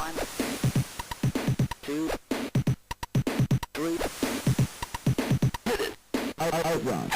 One, two, three. Hit it. Outrun.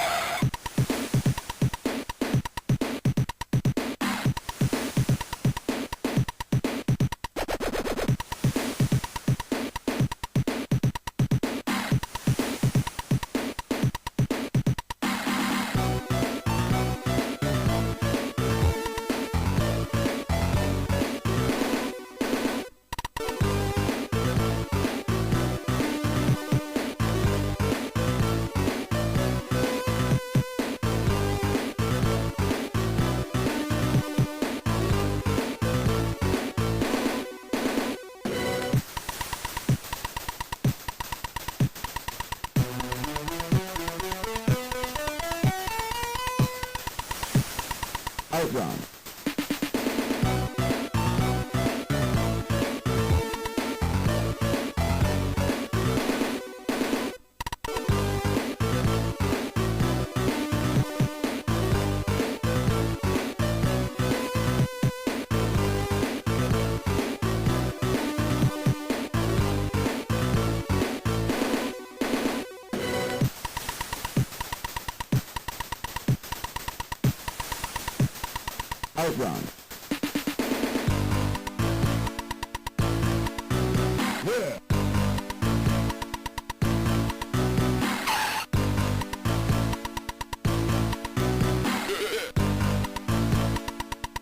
Outrun. Outrun. Yeah.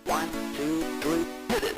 One, two, three. Hit it.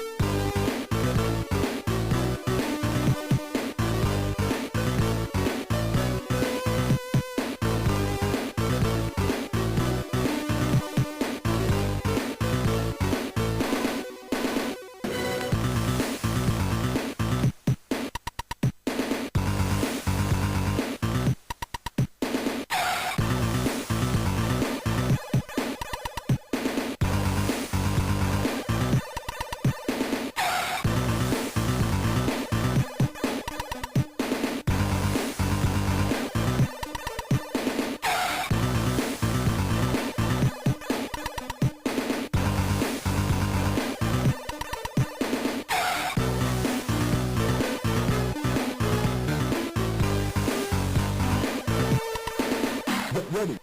Get ready.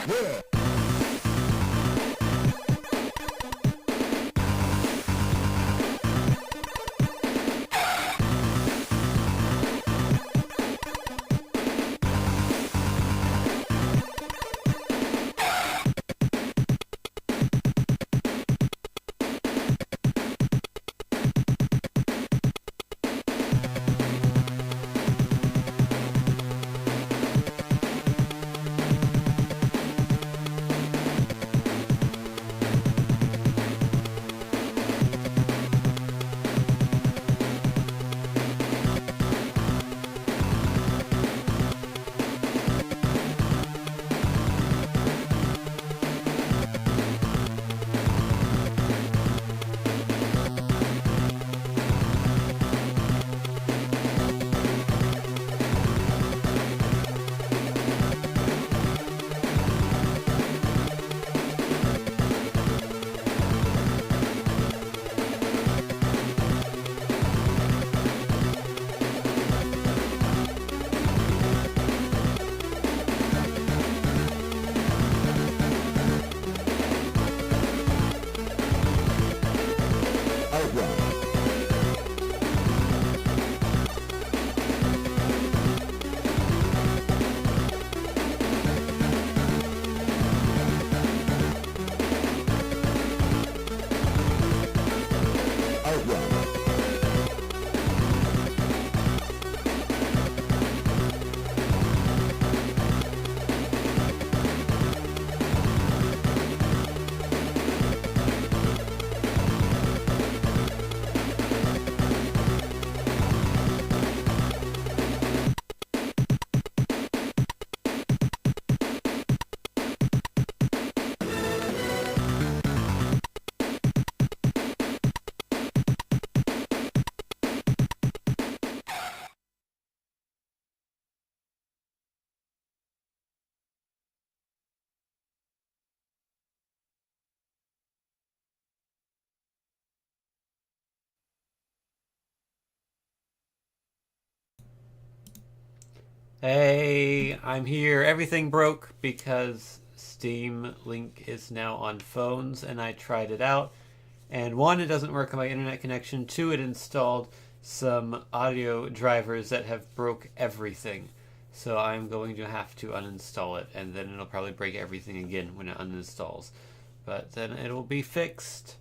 Yeah. Hey, I'm here. Everything broke because Steam Link is now on phones, and I tried it out. And one, it doesn't work on my internet connection. Two, it installed some audio drivers that have broke everything. So I'm going to have to uninstall it, and then it'll probably break everything again when it uninstalls. But then it'll be fixed.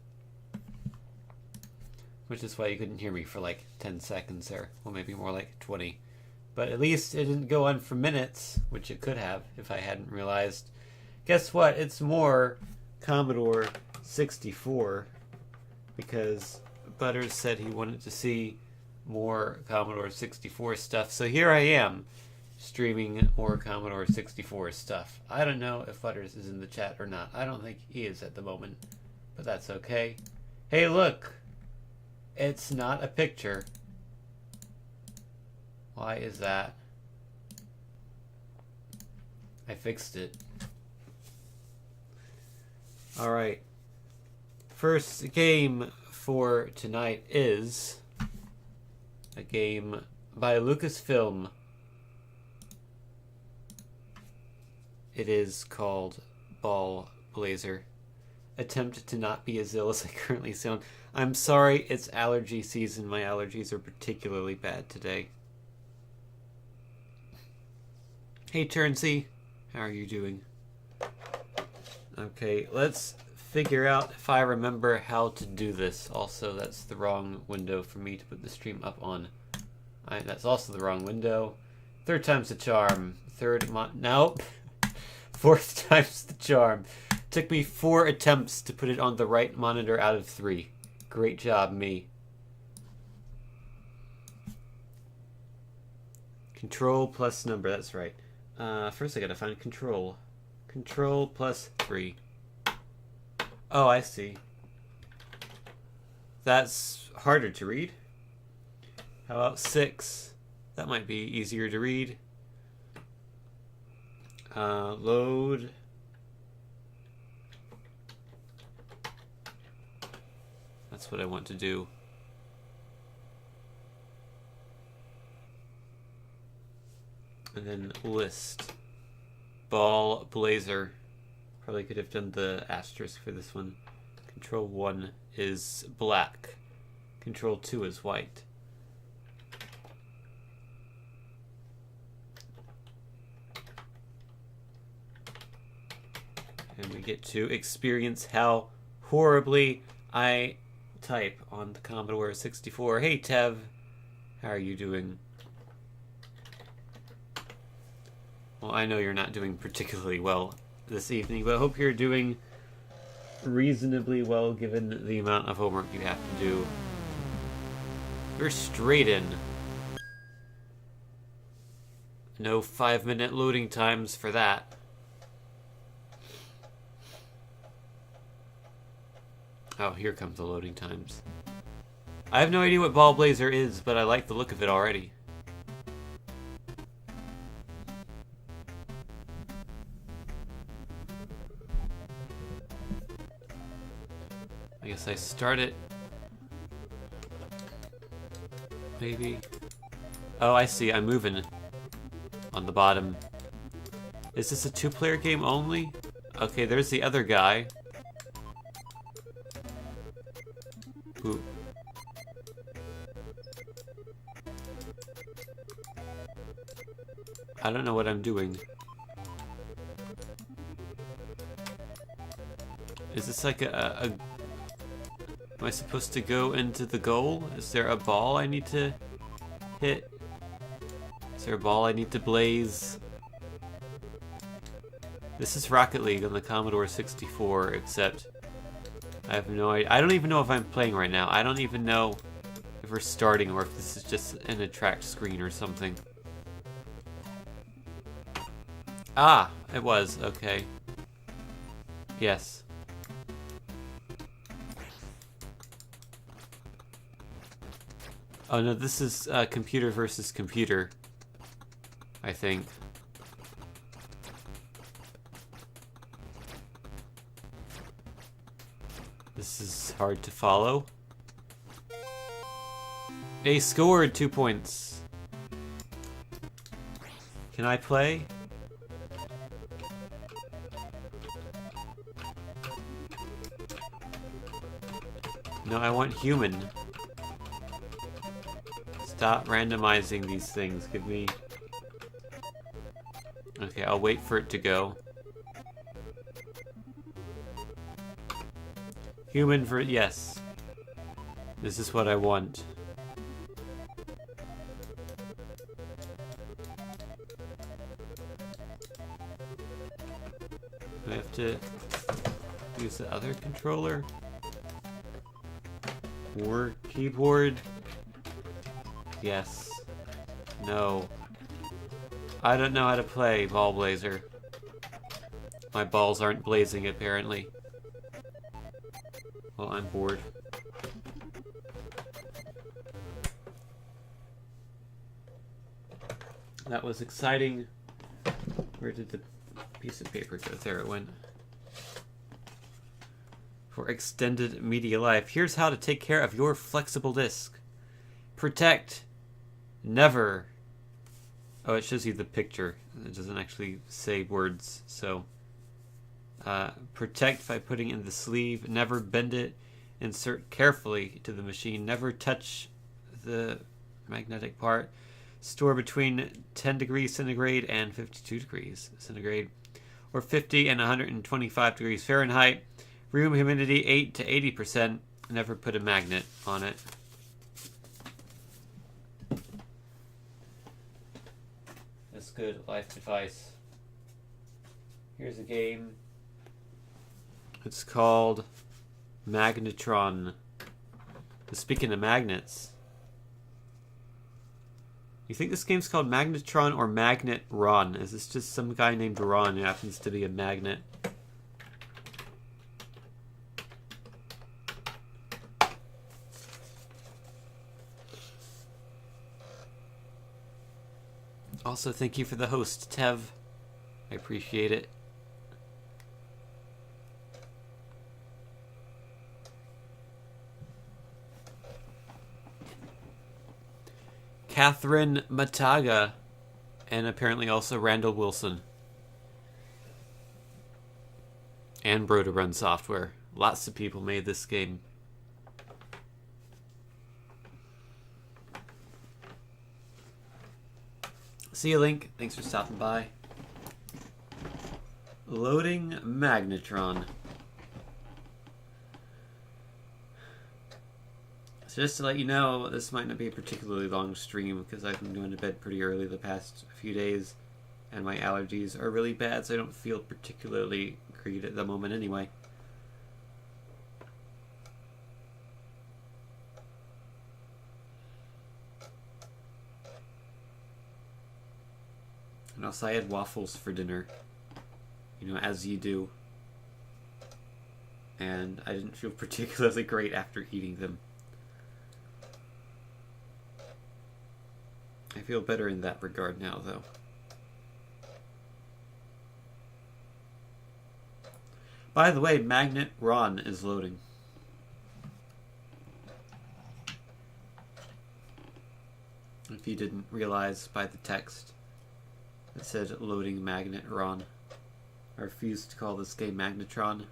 Which is why you couldn't hear me for like 10 seconds there. Well, maybe more like 20. But at least it didn't go on for minutes, which it could have if I hadn't realized. Guess what? It's more Commodore 64 because Butters said he wanted to see more Commodore 64 stuff. So here I am streaming more Commodore 64 stuff. I don't know if Butters is in the chat or not. I don't think he is at the moment, but that's okay. Hey, look! It's not a picture. Why is that? I fixed it. Alright. First game for tonight is a game by Lucasfilm. It is called Ball Blazer. Attempt to not be as ill as I currently sound. I'm sorry, it's allergy season. My allergies are particularly bad today. Hey, Turnsey. How are you doing? Okay, let's figure out if I remember how to do this. Also, that's the wrong window for me to put the stream up on. That's also the wrong window. Third time's the charm. Nope. Fourth time's the charm. Took me 4 attempts to put it on the right monitor out of 3. Great job, me. Control plus number, that's right. First I gotta find control. Control plus 3. Oh, I see. That's harder to read. How about 6? That might be easier to read. Load. That's what I want to do. And then list. Ball Blazer. Probably could have done the asterisk for this one. Control 1 is black. Control 2 is white. And we get to experience how horribly I type on the Commodore 64. Hey, Tev. How are you doing? Well, I know you're not doing particularly well this evening, but I hope you're doing reasonably well given the amount of homework you have to do. You're straight in. No 5-minute loading times for that. Oh, here comes the loading times. I have no idea what Ball Blazer is, but I like the look of it already. I guess I start it. Maybe. Oh, I see. I'm moving on the bottom. Is this a 2-player game only? Okay, there's the other guy. Who? I don't know what I'm doing. Is this like a am I supposed to go into the goal? Is there a ball I need to hit? Is there a ball I need to blaze? This is Rocket League on the Commodore 64, except I have no idea. I don't even know if I'm playing right now. I don't even know if we're starting or if this is just an attract screen or something. Ah, it was. Okay. Yes. Oh no, this is computer versus computer, I think. This is hard to follow. They scored 2 points. Can I play? No, I want human. Stop randomizing these things. Give me... Okay, I'll wait for it to go. Human for... Yes. This is what I want. Do I have to use the other controller? Or keyboard? Yes. No. I don't know how to play Ball Blazer. My balls aren't blazing, apparently. Well, I'm bored. That was exciting. Where did the piece of paper go? There it went. For extended media life, here's how to take care of your flexible disk. Protect. Never. Oh, it shows you the picture. It doesn't actually say words, so... protect by putting in the sleeve. Never bend it. Insert carefully to the machine. Never touch the magnetic part. Store between 10 degrees centigrade and 52 degrees centigrade. Or 50 and 125 degrees Fahrenheit. Room humidity 8 to 80%. Never put a magnet on it. That's good life advice. Here's a game. It's called Magnetron. Speaking of magnets, you think this game's called Magnetron or Magnet Ron? Is this just some guy named Ron who happens to be a magnet? Also, thank you for the host, Tev. I appreciate it. Catherine Mataga, and apparently also Randall Wilson. And Bro to Run Software. Lots of people made this game. See you, Link. Thanks for stopping by. Loading Magnetron. So just to let you know, this might not be a particularly long stream because I've been going to bed pretty early the past few days and my allergies are really bad, so I don't feel particularly great at the moment anyway. And also I had waffles for dinner, you know, as you do. And I didn't feel particularly great after eating them. I feel better in that regard now, though. By the way, Magnet Ron is loading. If you didn't realize by the text, it said loading Magnet Ron. I refuse to call this game Magnetron.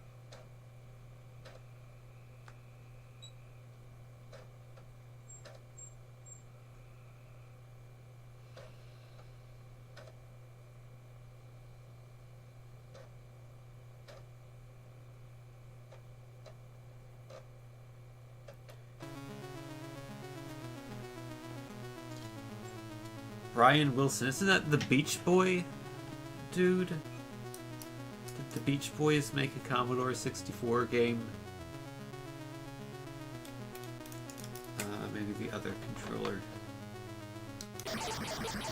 Brian Wilson, isn't that the Beach Boy dude? Did the Beach Boys make a Commodore 64 game? Maybe the other controller.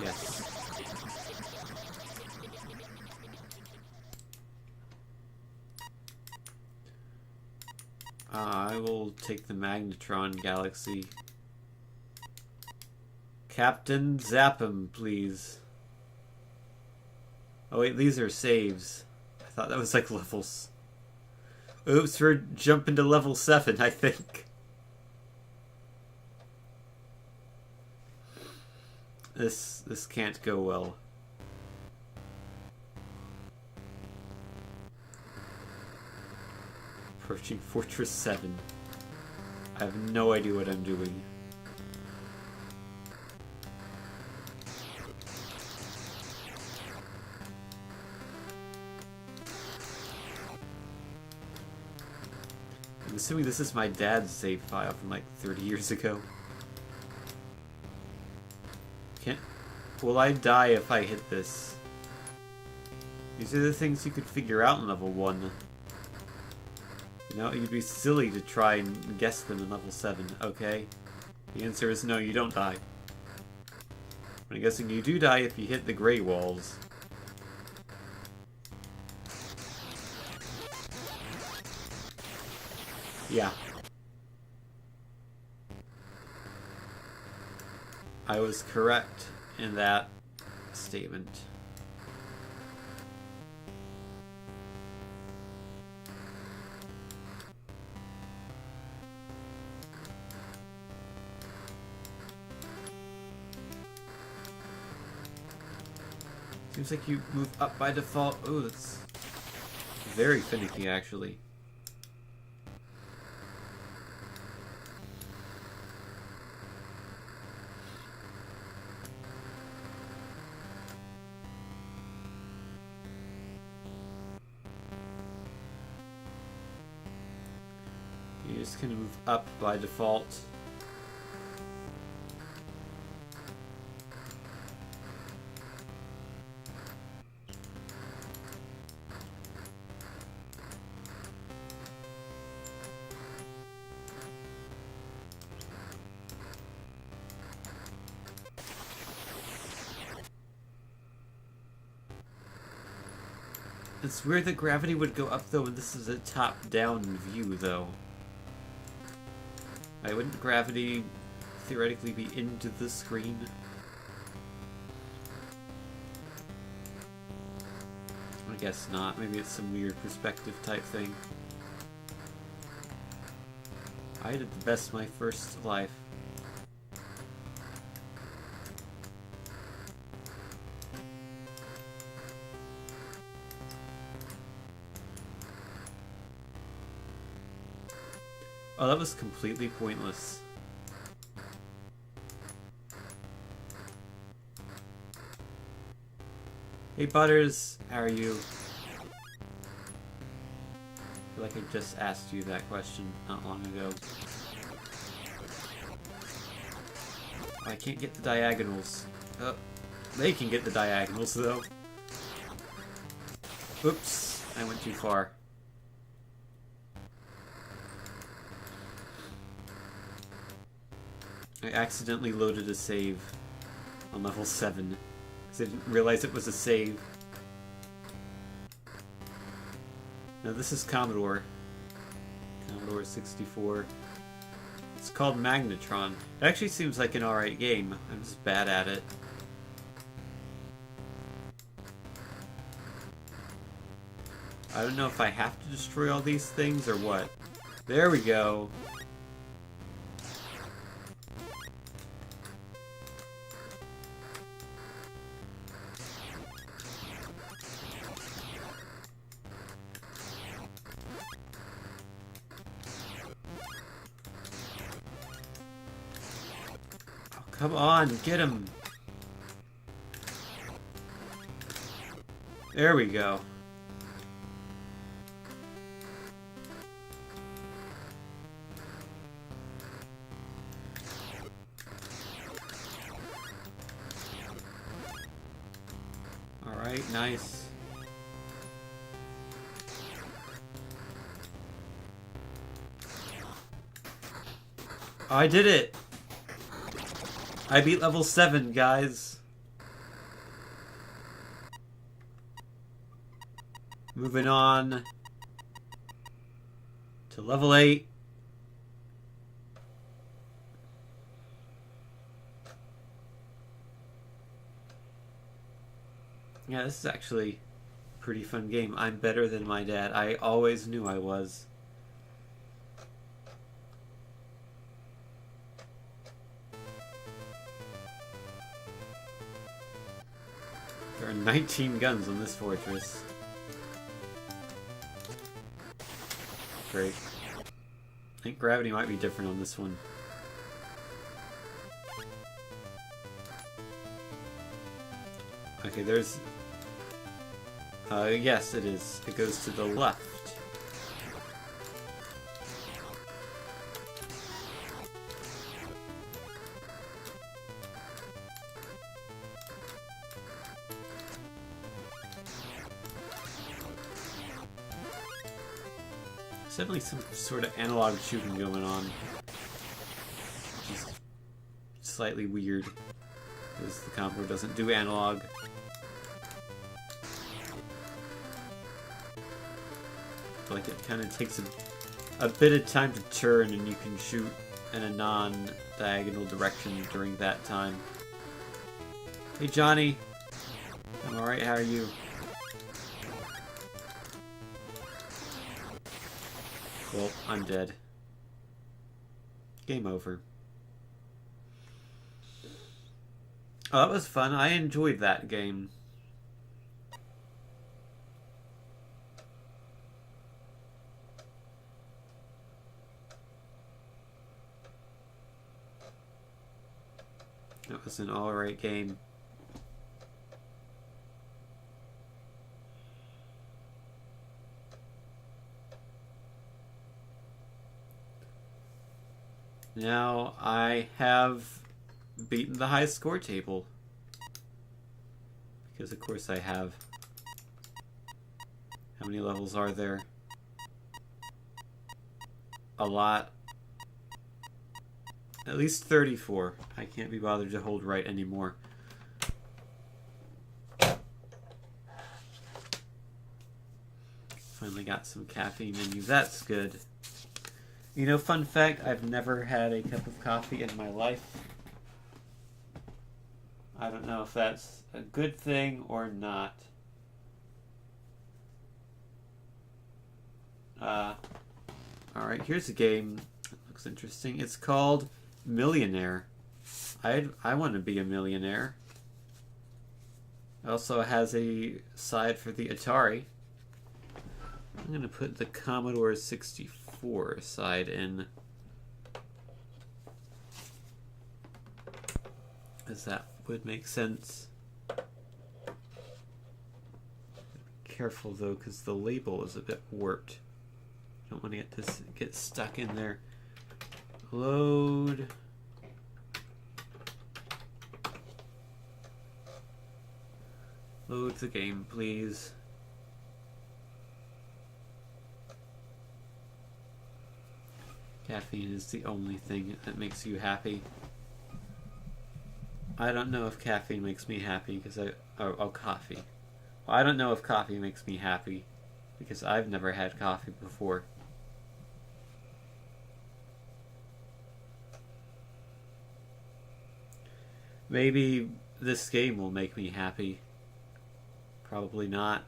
Yes. I will take the Magnetron Galaxy. Captain Zap him, please. Oh wait, these are saves. I thought that was like levels. Oops, we're jumping to level 7, I think. This can't go well. Approaching Fortress 7. I have no idea what I'm doing. I'm assuming this is my dad's save file from like 30 years ago. Will I die if I hit this? These are the things you could figure out in level 1. You know, you'd be silly to try and guess them in level 7, okay? The answer is no, you don't die. But I'm guessing you do die if you hit the gray walls. Yeah. I was correct in that statement. Seems like you move up by default. Oh, that's very finicky, actually. You just kind of move up by default. It's weird that gravity would go up though, and this is a top-down view though. Why wouldn't gravity theoretically be into the screen? I guess not. Maybe it's some weird perspective type thing. I did the best my first life. Oh, that was completely pointless. Hey Butters, how are you? I feel like I just asked you that question not long ago. I can't get the diagonals. Oh, they can get the diagonals though. Oops, I went too far. I accidentally loaded a save on level 7 because I didn't realize it was a save. Now this is Commodore. Commodore 64. It's called Magnetron. It actually seems like an alright game. I'm just bad at it. I don't know if I have to destroy all these things or what. There we go. Come on, get him! There we go. Alright, nice. I did it! I beat level 7, guys. Moving on to level 8. Yeah, this is actually a pretty fun game. I'm better than my dad. I always knew I was. There are 19 guns on this fortress. great. I think gravity might be different on this one. Okay, there's... yes, it is. It goes to the left. There's definitely some sort of analog shooting going on. Which is slightly weird, because the Commodore doesn't do analog. Like, it kind of takes a bit of time to turn, and you can shoot in a non-diagonal direction during that time. Hey, Johnny! I'm alright, how are you? Well, I'm dead. Game over. Oh, that was fun. I enjoyed that game. That was an alright game. Now I have beaten the high score table. Because of course I have. How many levels are there? A lot. At least 34. I can't be bothered to hold right anymore. Finally got some caffeine in you. That's good. You know, fun fact, I've never had a cup of coffee in my life. I don't know if that's a good thing or not. Alright, here's a game that looks interesting. It's called Millionaire. I want to be a millionaire. It also has a side for the Atari. I'm going to put the Commodore 64 side in. As that would make sense. Careful though, because the label is a bit warped. Don't want to get this stuck in there. Load. Load the game, please. Caffeine is the only thing that makes you happy. I don't know if caffeine makes me happy because coffee. Well, I don't know if coffee makes me happy because I've never had coffee before. Maybe this game will make me happy. Probably not.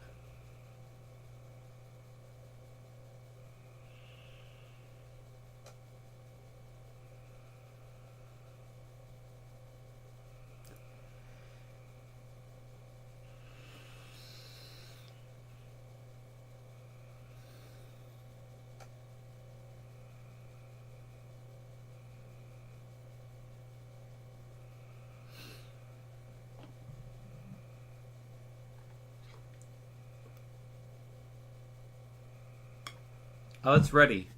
Oh, it's ready.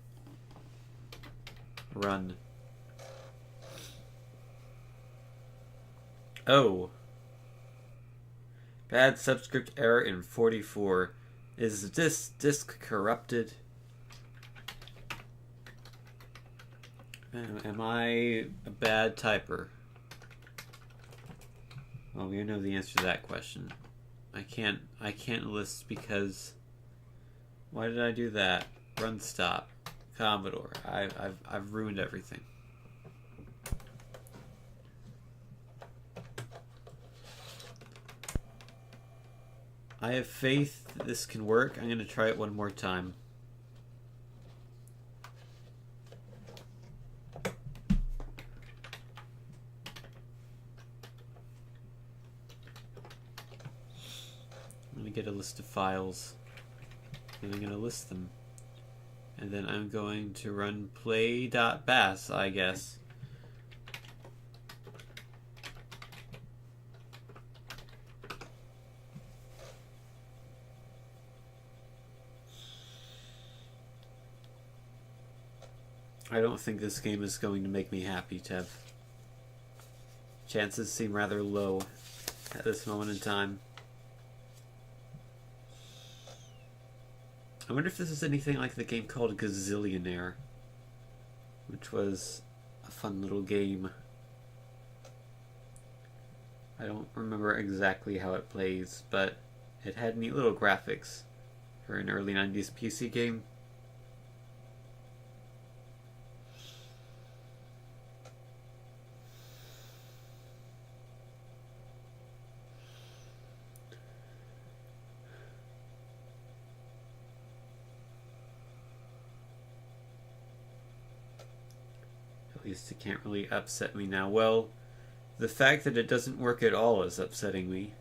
Run. Oh. Bad subscript error in 44. Is this disk corrupted? Am I a bad typer? Well, we know the answer to that question. I can't list because... Why did I do that? Run stop. Commodore. I've ruined everything. I have faith that this can work. I'm going to try it one more time. I'm going to get a list of files. And I'm going to list them. And then I'm going to run play.bas, I guess. I don't think this game is going to make me happy, Tev. Chances seem rather low at this moment in time. I wonder if this is anything like the game called Gazillionaire, which was a fun little game. I don't remember exactly how it plays, but it had neat little graphics for an early 90s PC game. At least it can't really upset me now. Well, the fact that it doesn't work at all is upsetting me.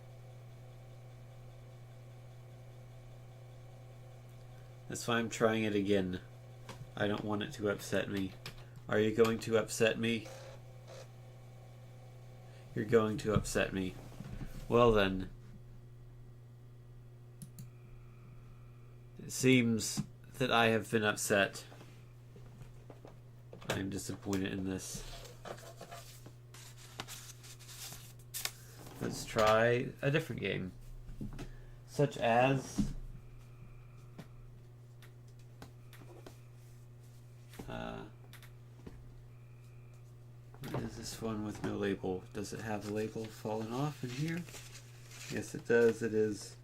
That's why I'm trying it again. I don't want it to upset me. Are you going to upset me? You're going to upset me. Well then. It seems that I have been upset. I'm disappointed in this. Let's try a different game. Such as... what is this one with no label? Does it have a label fallen off in here? Yes, it does. It is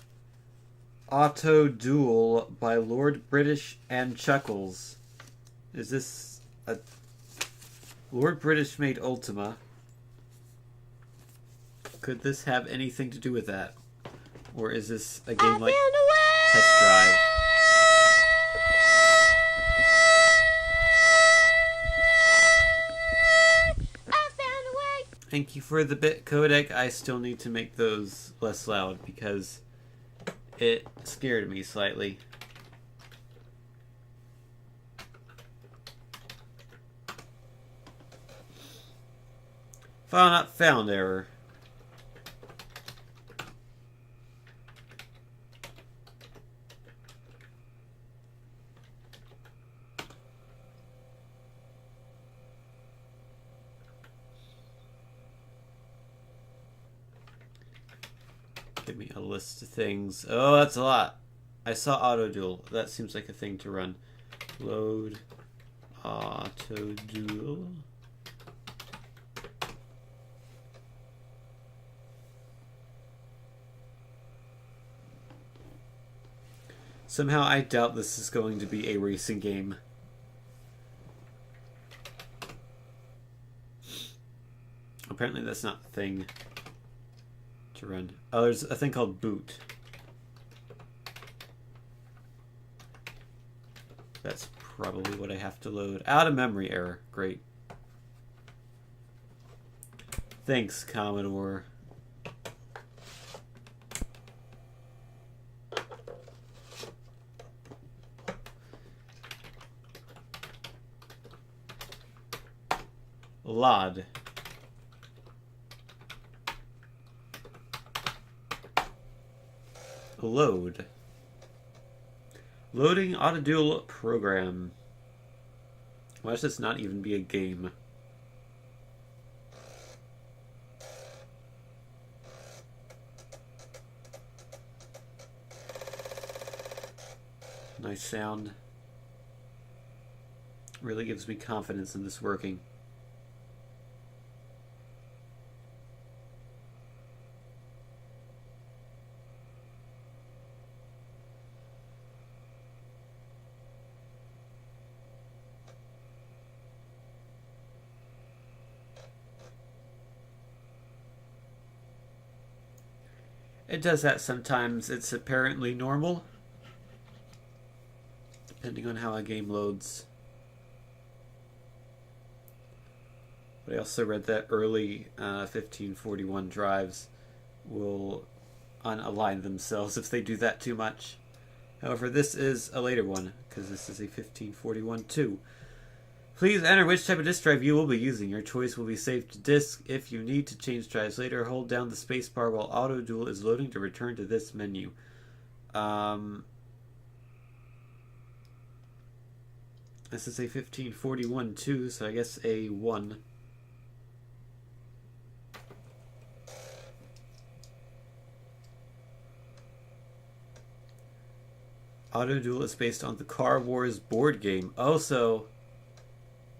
Auto Duel by Lord British and Chuckles. Is this a... Lord British made Ultima. Could this have anything to do with that? Or is this a game like Test Drive? Thank you for the bit codec. I still need to make those less loud because it scared me slightly. File not found error. Give me a list of things. Oh, that's a lot. I saw Auto Duel. That seems like a thing to run. Load Auto Duel. Somehow I doubt this is going to be a racing game. Apparently that's not the thing to run. Oh, there's a thing called boot. That's probably what I have to load. Out of memory error. Great. Thanks, Commodore. LOD. Load. Loading Auto Duel program. Why does this not even be a game? Nice sound. Really gives me confidence in this working. It does that sometimes. It's apparently normal, depending on how a game loads. But I also read that early 1541 drives will unalign themselves if they do that too much. However, this is a later one, because this is a 1541-2. Please enter which type of disk drive you will be using. Your choice will be saved to disk. If you need to change drives later, hold down the spacebar while Auto Duel is loading to return to this menu. This is a 1541-2, so I guess a 1. Auto Duel is based on the Car Wars board game. Oh, so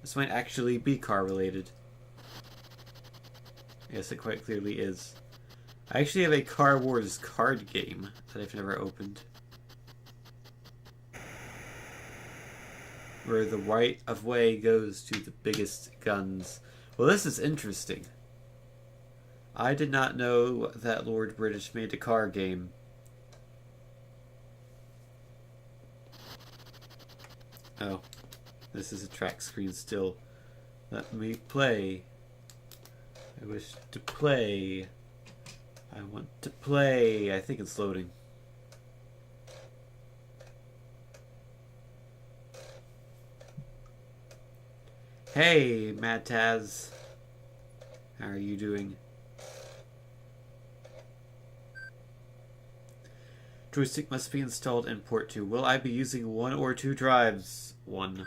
this might actually be car related. Yes, it quite clearly is. I actually have a Car Wars card game that I've never opened, where the right of way goes to the biggest guns. Well, this is interesting. I did not know that Lord British made a car game. Oh, this is a track screen still. Let me play. I wish to play. I want to play. I think it's loading. Hey, Mad Taz. How are you doing? Joystick must be installed in port 2. Will I be using 1 or 2 drives? 1.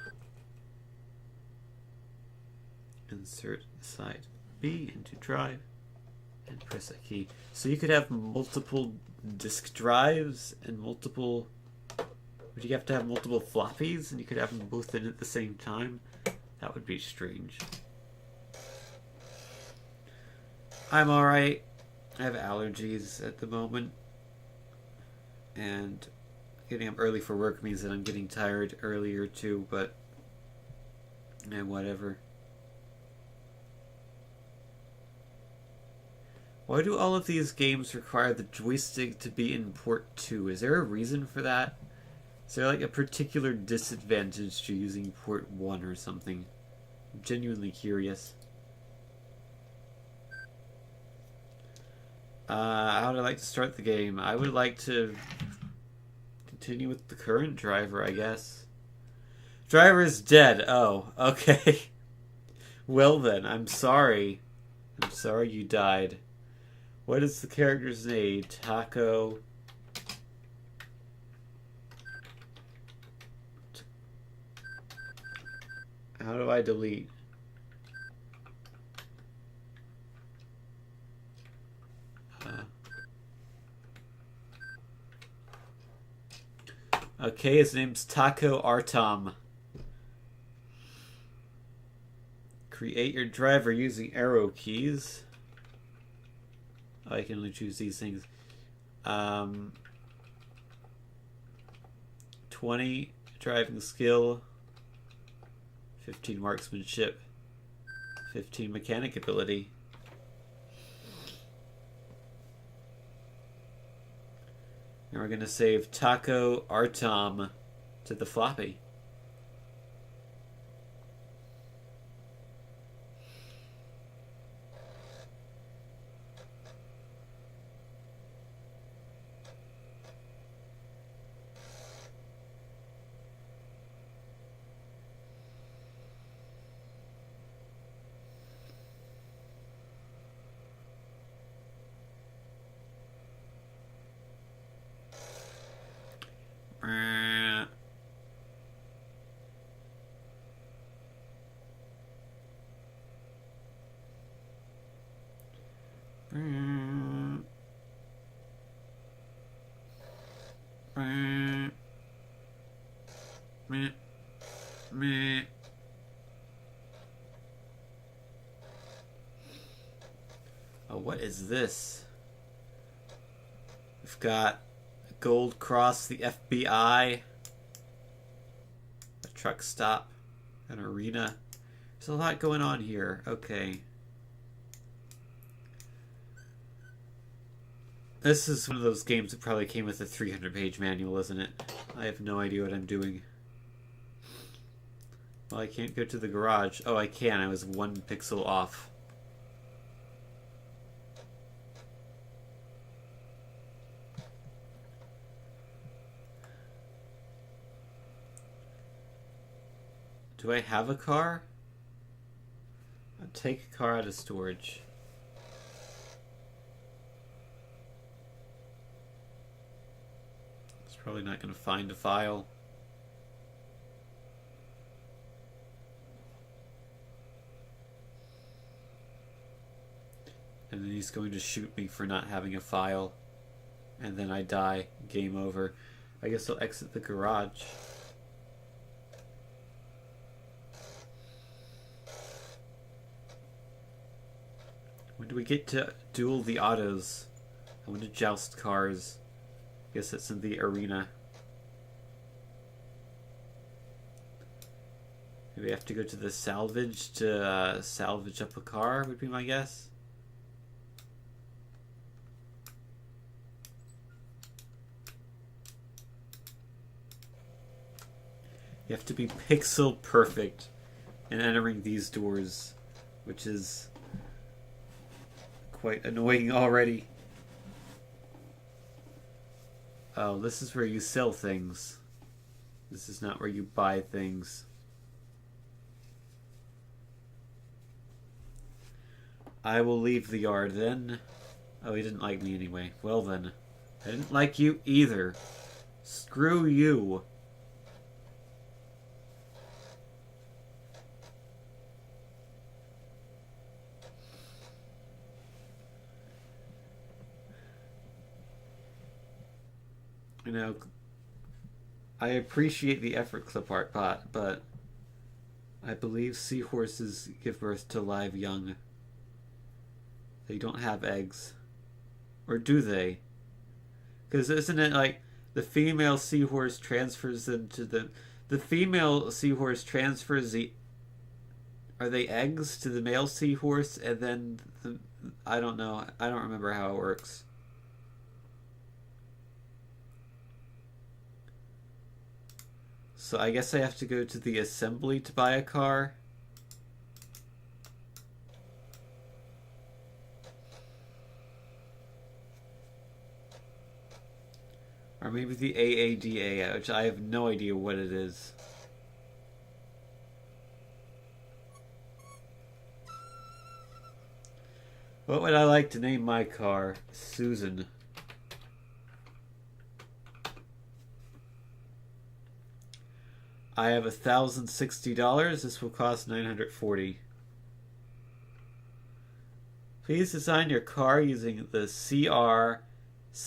Insert side B into drive and press a key. So you could have multiple disk drives and multiple... Would you have to have multiple floppies and you could have them both in at the same time? That would be strange. I'm alright. I have allergies at the moment. And getting up early for work means that I'm getting tired earlier too, but whatever. Why do all of these games require the joystick to be in port 2? Is there a reason for that? Is there like a particular disadvantage to using port 1 or something? I'm genuinely curious. How would I like to start the game? I would like to continue with the current driver, I guess. Driver is dead. Oh, okay. Well then, I'm sorry. I'm sorry you died. What is the character's name? Taco. How do I delete? Okay, his name's Taco Artom. Create your driver using arrow keys. Oh, I can only choose these things. 20 driving skill, 15 marksmanship, 15 mechanic ability. And we're going to save Taco Artom to the floppy. Oh, what is this? We've got a gold cross, the FBI, a truck stop, an arena. There's a lot going on here. Okay. This is one of those games that probably came with a 300-page manual, isn't it? I have no idea what I'm doing. Well, I can't go to the garage. Oh, I can. I was 1 pixel off. Do I have a car? I'll take a car out of storage. It's probably not going to find a file. And then he's going to shoot me for not having a file. And then I die. Game over. I guess I'll exit the garage. When do we get to duel the autos? I want to joust cars. I guess it's in the arena. Maybe I have to go to the salvage to salvage up a car, would be my guess. You have to be pixel perfect in entering these doors, which is quite annoying already. Oh, this is where you sell things. This is not where you buy things. I will leave the yard then. Oh, he didn't like me anyway. Well then. I didn't like you either. Screw you. You know, I appreciate the effort, clip art bot, but I believe seahorses give birth to live young. They don't have eggs. Or do they? Because isn't it like the female seahorse transfers them to the female seahorse transfers the... Are they eggs to the male seahorse and then the... I don't know. I don't remember how it works. So I guess I have to go to the assembly to buy a car. Or maybe the AADA, which I have no idea what it is. What would I like to name my car? Susan. I have $1,060. This will cost $940. Please design your car using the CR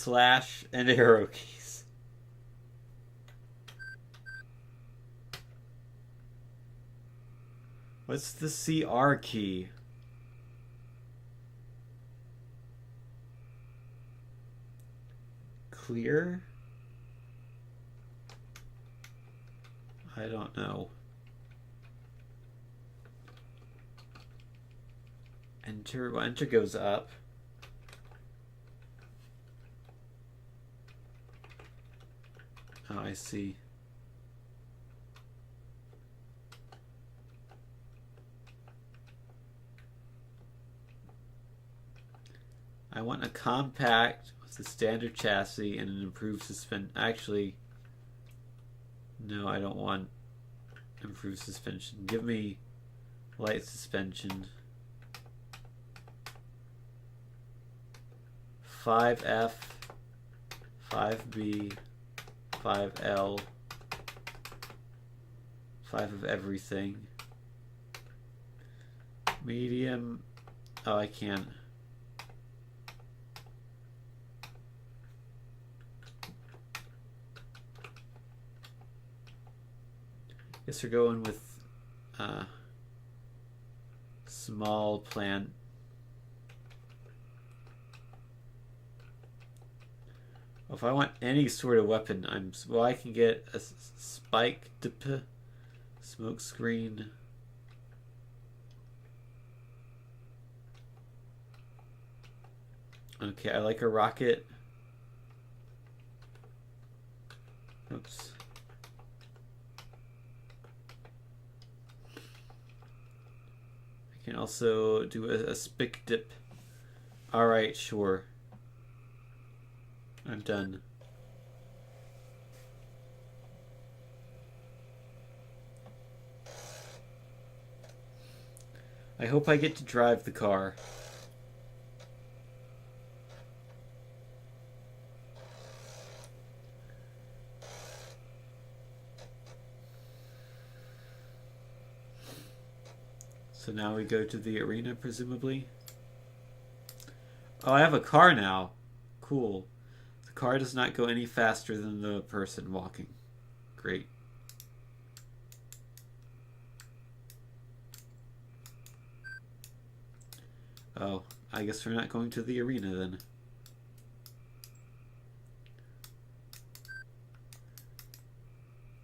/ and arrow keys. What's the CR key? Clear? I don't know. Enter. Well, enter goes up. Oh, I see. I want a compact with a standard chassis and an improved suspension. Actually, no, I don't want improved suspension. Give me light suspension. 5F, 5B, 5L, 5 of everything. Medium. Oh, I can't. Guess we're going with small plant. If I want any sort of weapon, I can get a spike dip, smoke screen. Okay, I like a rocket. Oops. I can also do a spick dip. Alright, sure. I'm done. I hope I get to drive the car. So now we go to the arena, presumably. Oh, I have a car now. Cool. The car does not go any faster than the person walking. Great. Oh, I guess we're not going to the arena then.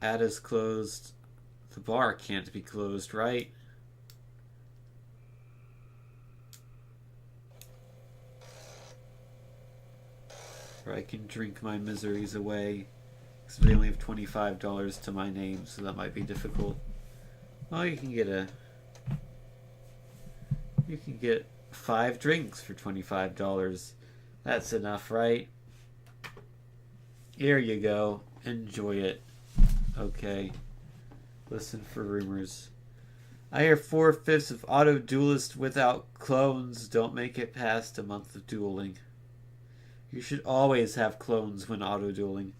Ad is closed. The bar can't be closed, right? Or I can drink my miseries away. Because we only have $25 to my name, so that might be difficult. Well, you can get 5 drinks for $25. That's enough, right? Here you go. Enjoy it. Okay. Listen for rumors. I hear 4/5 of auto duelists without clones don't make it past a month of dueling. You should always have clones when auto dueling.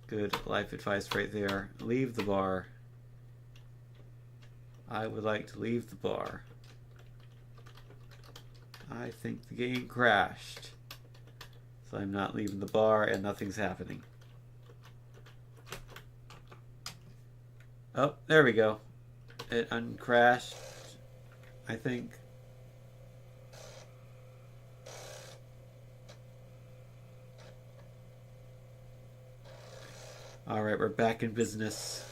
Good life advice right there. Leave the bar. I would like to leave the bar. I think the game crashed. So I'm not leaving the bar and nothing's happening. Oh, there we go. It uncrashed, I think. Alright, we're back in business.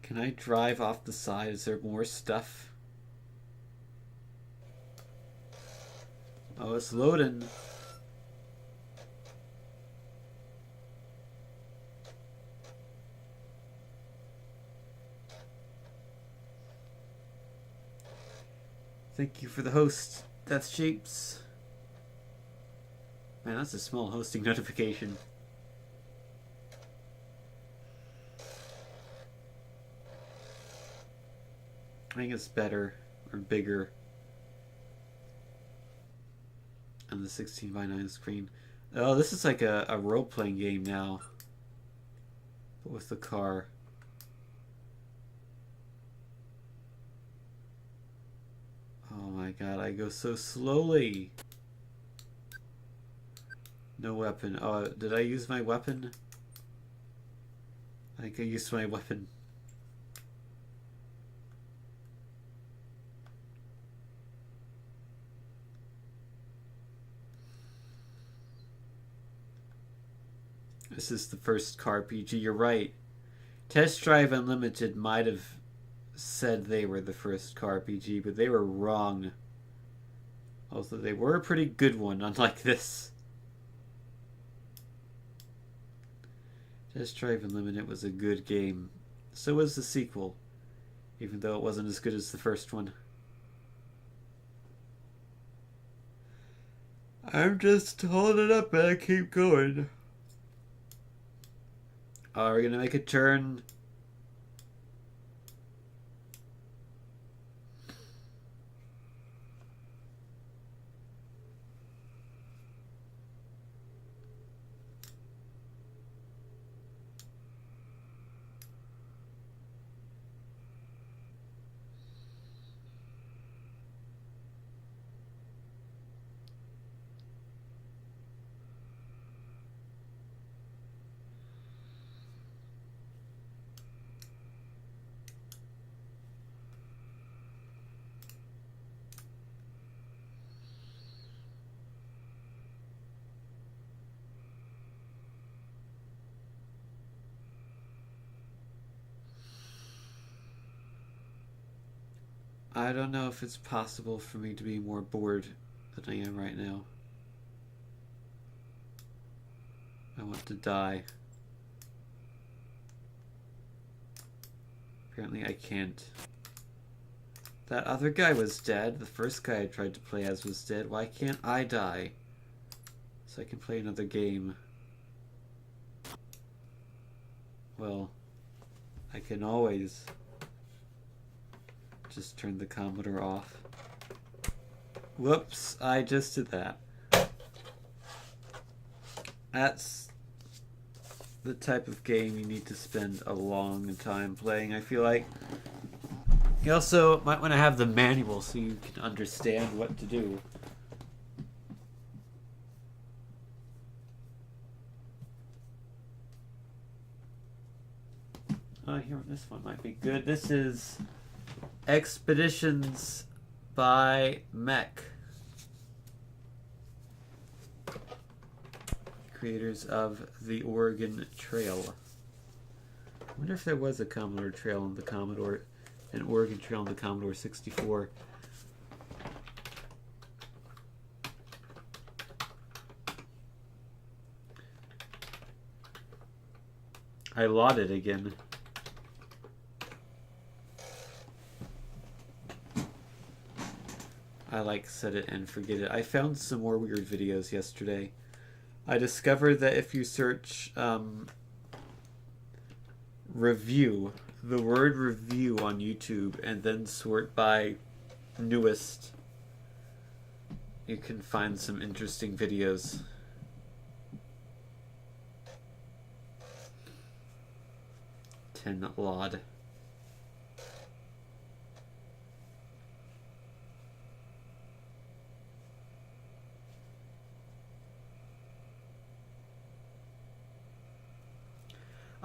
Can I drive off the side? Is there more stuff? Oh, it's loading. Thank you for the host. That's Shapes. Man, that's a small hosting notification. I think it's better or bigger on the 16:9 screen. Oh, this is like a role-playing game now. But with the car. Oh my god, I go so slowly. No weapon. Oh, did I use my weapon? I think I used my weapon. This is the first car PG. You're right. Test Drive Unlimited might have said they were the first car PG, but they were wrong. Although they were a pretty good one, unlike this. Test Drive Unlimited was a good game. So was the sequel, even though it wasn't as good as the first one. I'm just holding it up and I keep going. Are we gonna make a turn? I don't know if it's possible for me to be more bored than I am right now. I want to die. Apparently I can't. That other guy was dead. The first guy I tried to play as was dead. Why can't I die? So I can play another game. Well, I can always just turn the Commodore off. Whoops, I just did that. That's the type of game you need to spend a long time playing, I feel like. You also might want to have the manual so you can understand what to do. Oh, here, this one might be good. This is Expeditions by Mech. Creators of the Oregon Trail. I wonder if there was a Commodore Trail on the Commodore, an Oregon Trail on the Commodore 64. I lauded again. I like set it and forget it. I found some more weird videos yesterday. I discovered that if you search review, the word review on YouTube, and then sort by newest, you can find some interesting videos. Laud.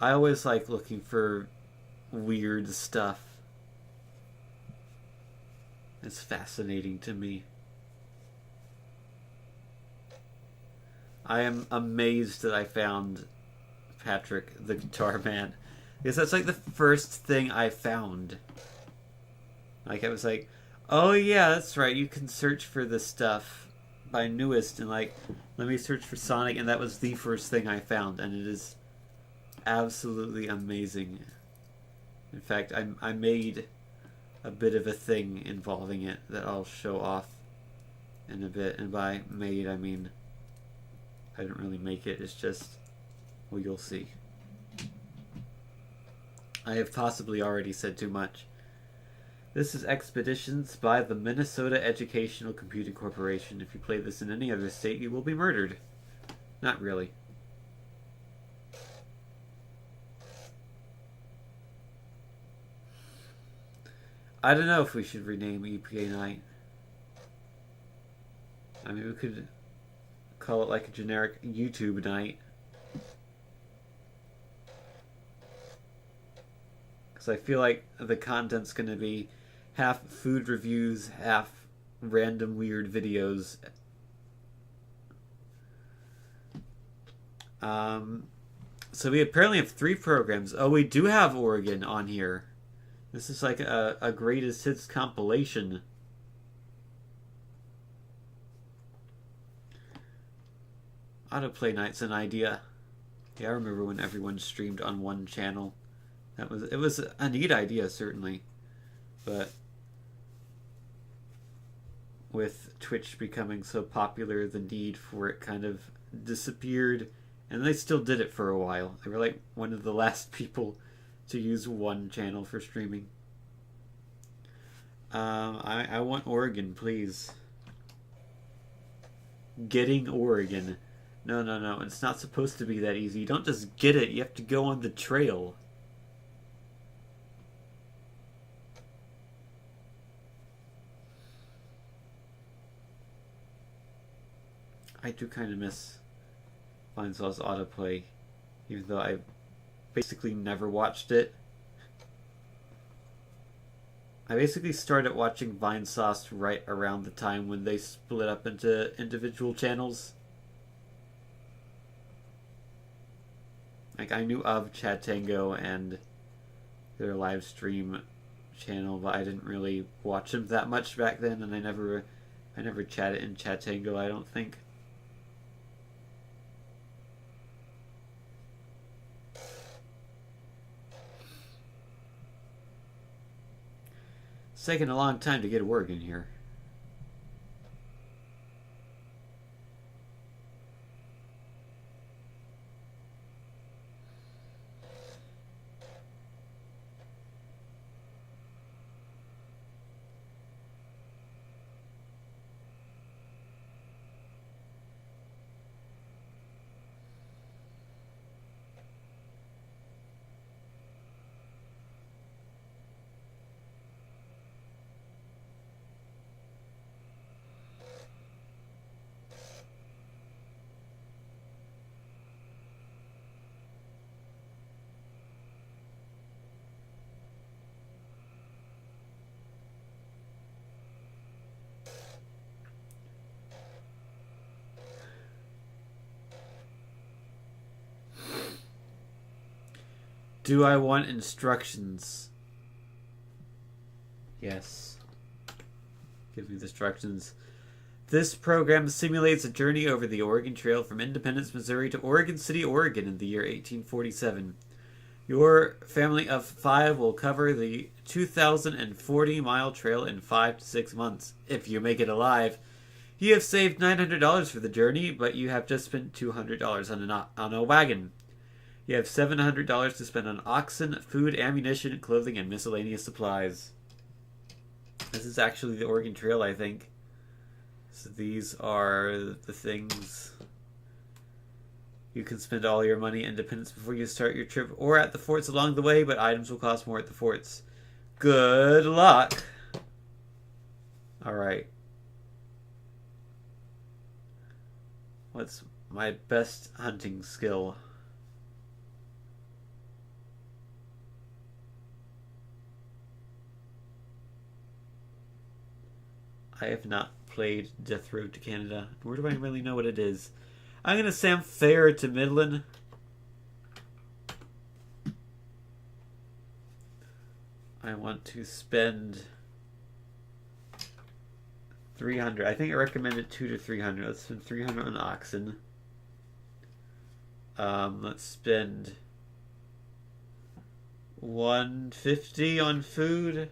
I always like looking for weird stuff. It's fascinating to me. I am amazed that I found Patrick the Guitar Man. Because that's like the first thing I found. Like, I was like, oh yeah, that's right, you can search for this stuff by newest, and like, let me search for Sonic, and that was the first thing I found, and it is absolutely amazing. In fact, I made a bit of a thing involving it that I'll show off in a bit, and by made, I mean, I didn't really make it, it's just, well, you'll see. I have possibly already said too much. This is Expeditions by the Minnesota Educational Computing Corporation. If you play this in any other state, you will be murdered. Not really. I don't know if we should rename EPA Night. I mean, we could call it like a generic YouTube night. Because I feel like the content's going to be half food reviews, half random weird videos. So we apparently have 3 programs. Oh, we do have Oregon on here. This is like a greatest hits compilation. Autoplay night's an idea. Yeah, I remember when everyone streamed on one channel. It was a neat idea, certainly. But with Twitch becoming so popular, the need for it kind of disappeared. And they still did it for a while. They were like one of the last people to use one channel for streaming. I want Oregon, please. Getting Oregon. No. It's not supposed to be that easy. You don't just get it. You have to go on the trail. I do kind of miss Vinesauce autoplay, even though I basically never watched it. I basically started watching Vinesauce right around the time when they split up into individual channels. Like, I knew of Chatango and their live stream channel, but I didn't really watch them that much back then, and I never chatted in Chatango, I don't think. taking a long time to get work in here. Do I want instructions? Yes. Give me the instructions. This program simulates a journey over the Oregon Trail from Independence, Missouri to Oregon City, Oregon in the year 1847. Your family of 5 will cover the 2,040-mile trail in 5 to 6 months, if you make it alive. You have saved $900 for the journey, but you have just spent $200 on a wagon. You have $700 to spend on oxen, food, ammunition, clothing, and miscellaneous supplies. This is actually the Oregon Trail, I think. So these are the things. You can spend all your money at Independence before you start your trip or at the forts along the way, but items will cost more at the forts. Good luck! Alright. What's my best hunting skill? I have not played Death Road to Canada. Where do I really know what it is? I'm going to say I'm fair to Midland. I want to spend 300. I think I recommended 200 to 300. Let's spend 300 on oxen. Let's spend 150 on food.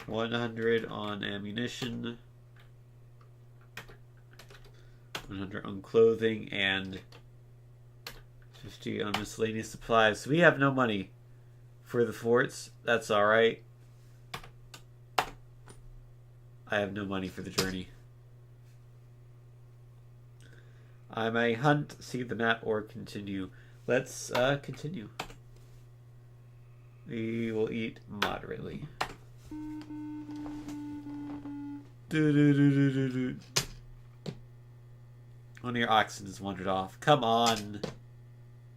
$100 on ammunition, $100 on clothing, and $50 on miscellaneous supplies. So we have no money for the forts. That's alright. I have no money for the journey. I may hunt, see the map, or continue. Let's continue. We will eat moderately. One of your oxen has wandered off. Come on.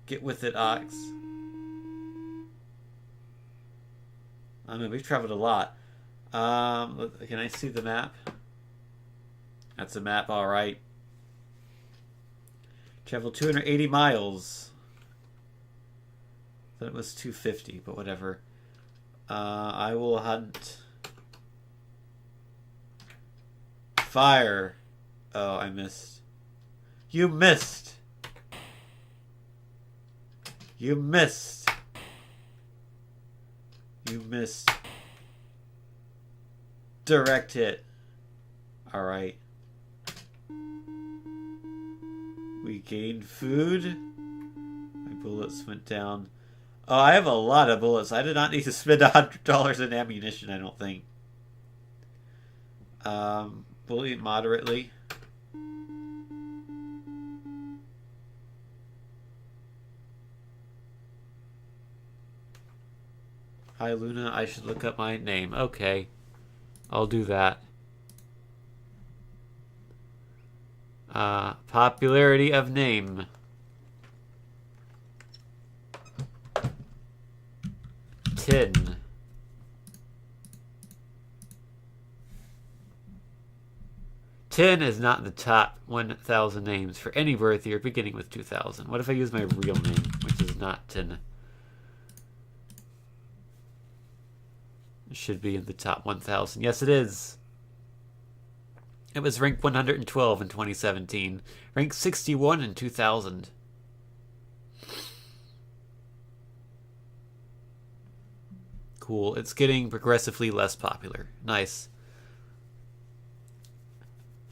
Get with it, ox. I mean, we've traveled a lot. Can I see the map? That's a map, alright. Traveled 280 miles. Thought it was 250, but whatever. I will hunt. Fire. Oh, I missed. You missed. You missed. You missed. Direct hit. Alright. We gained food. My bullets went down. Oh, I have a lot of bullets. I did not need to spend $100 in ammunition, I don't think. We'll eat moderately. Hi, Luna. I should look up my name. Okay. I'll do that. Popularity of name. Tin. Tin is not in the top 1,000 names for any birth year beginning with 2000. What if I use my real name, which is not Tin? It should be in the top 1,000. Yes, it is. It was ranked 112 in 2017. Ranked 61 in 2000. Cool. It's getting progressively less popular. Nice.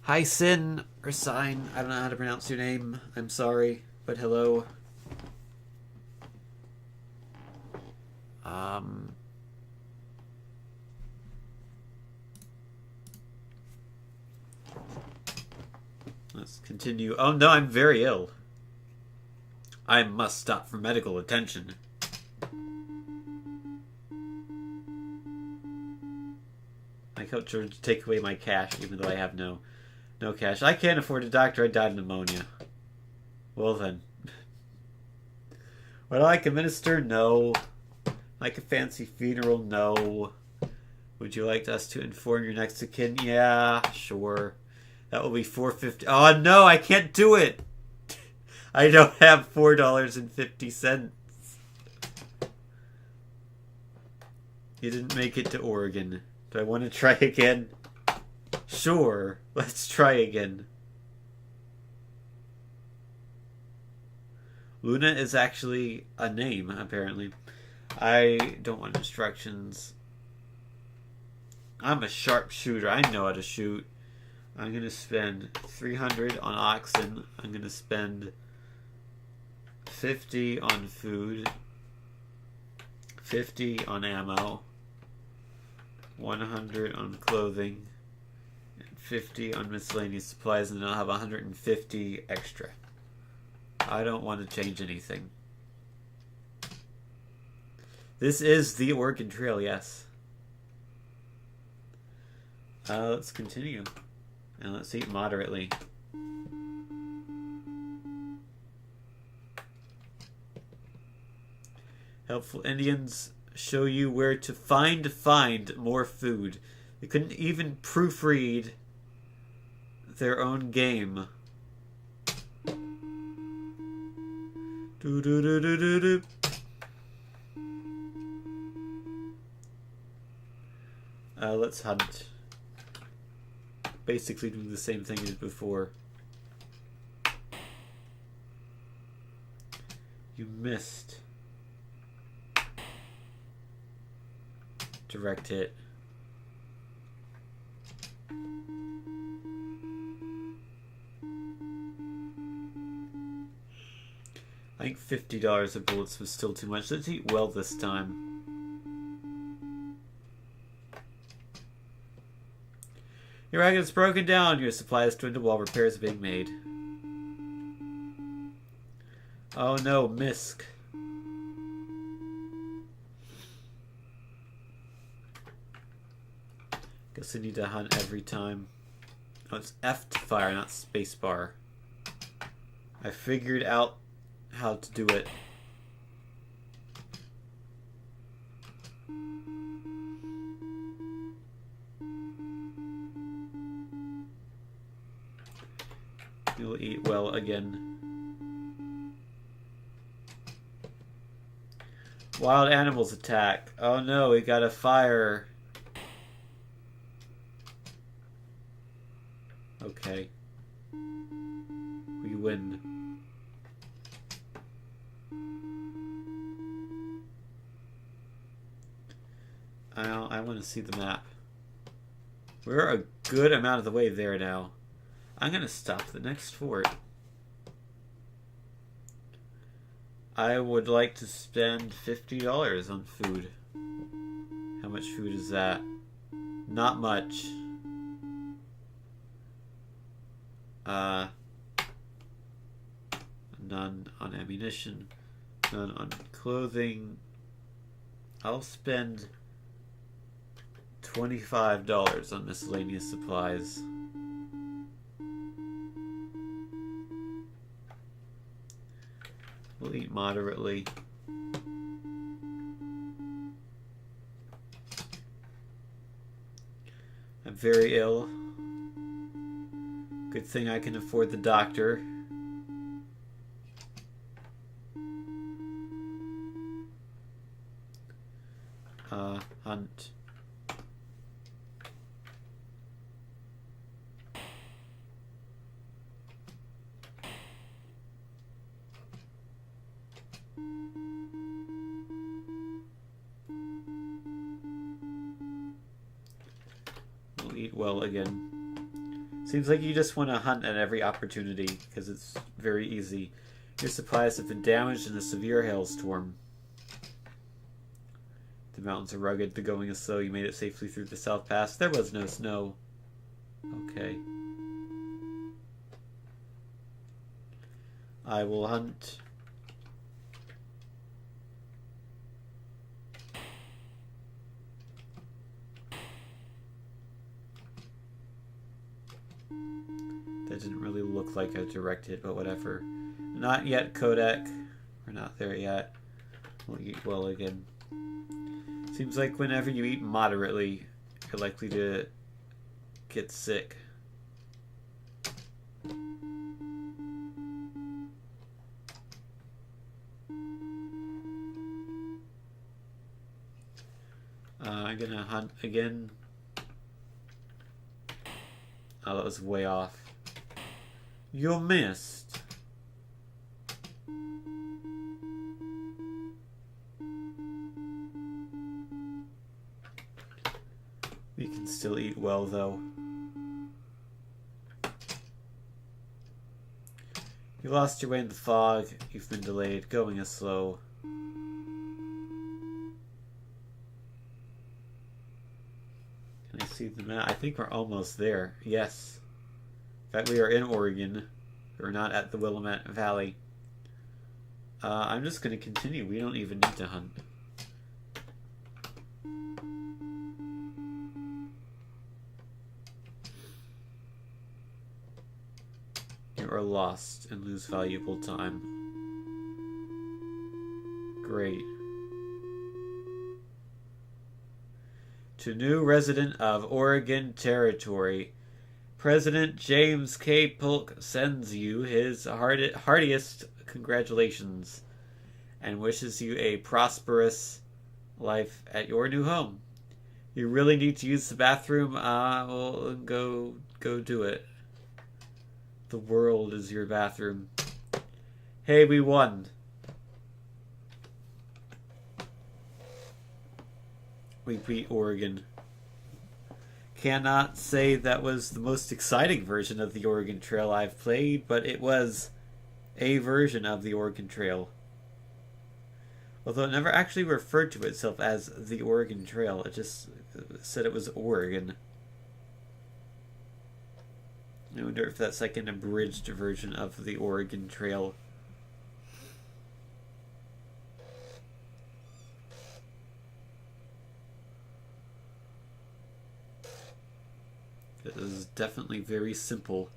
Hi, Sin, or Sign. I don't know how to pronounce your name. I'm sorry, but hello. Let's continue. Oh no, I'm very ill. I must stop for medical attention. I helped children to take away my cash, even though I have no cash. I can't afford a doctor. I died of pneumonia. Well then. Would I like a minister? No. Like a fancy funeral? No. Would you like us to inform your next of kin? Yeah, sure. That will be $4.50. Oh no, I can't do it. I don't have $4.50. You didn't make it to Oregon. Do I want to try again? Sure, let's try again. Luna is actually a name, apparently. I don't want instructions. I'm a sharpshooter. I know how to shoot. I'm going to spend 300 on oxen. I'm going to spend 50 on food. 50 on ammo. 100 on clothing. And 50 on miscellaneous supplies. And then I'll have 150 extra. I don't want to change anything. This is the Oregon Trail, yes. Let's continue. And let's eat moderately. Helpful Indians show you where to find more food. They couldn't even proofread their own game. Do do do do do do. Let's hunt. Basically doing the same thing as before. You missed. Direct hit. I think $50 of bullets was still too much. Let's eat well this time. Your wagon is broken down. Your supplies dwindle while repairs are being made. Oh no, misc. Guess I need to hunt every time. Oh, it's F to fire, not spacebar. I figured out how to do it. You'll eat well again. Wild animals attack. Oh no, we got a fire. Okay. We win. I want to see the map. We're a good amount of the way there now. I'm going to stop the next fort. I would like to spend $50 on food. How much food is that? Not much. None on ammunition. None on clothing. I'll spend $25 on miscellaneous supplies. We'll eat moderately. I'm very ill. Good thing I can afford the doctor. Hunt. well again. Seems like you just want to hunt at every opportunity, because it's very easy. Your supplies have been damaged in a severe hailstorm. The mountains are rugged, the going is slow. You made it safely through the South Pass. There was no snow. Okay. I will hunt. That didn't really look like a direct hit, but whatever. Not yet, Kodak. We're not there yet. We'll eat well again. Seems like whenever you eat moderately, you're likely to get sick. I'm gonna hunt again. Oh, that was way off. You missed. We can still eat well, though. You lost your way in the fog. You've been delayed. Going is slow. Can I see the map? I think we're almost there. Yes. In fact, we are in Oregon. We're not at the Willamette Valley. I'm just going to continue. We don't even need to hunt. You are lost and lose valuable time. Great. To new resident of Oregon Territory, President James K. Polk sends you his heartiest congratulations and wishes you a prosperous life at your new home. You really need to use the bathroom? Well, go do it. The world is your bathroom. Hey, we won. We beat Oregon. Cannot say that was the most exciting version of the Oregon Trail I've played, but it was a version of the Oregon Trail. Although it never actually referred to itself as the Oregon Trail, it just said it was Oregon. I wonder if that's like an abridged version of the Oregon Trail. It is definitely very simple.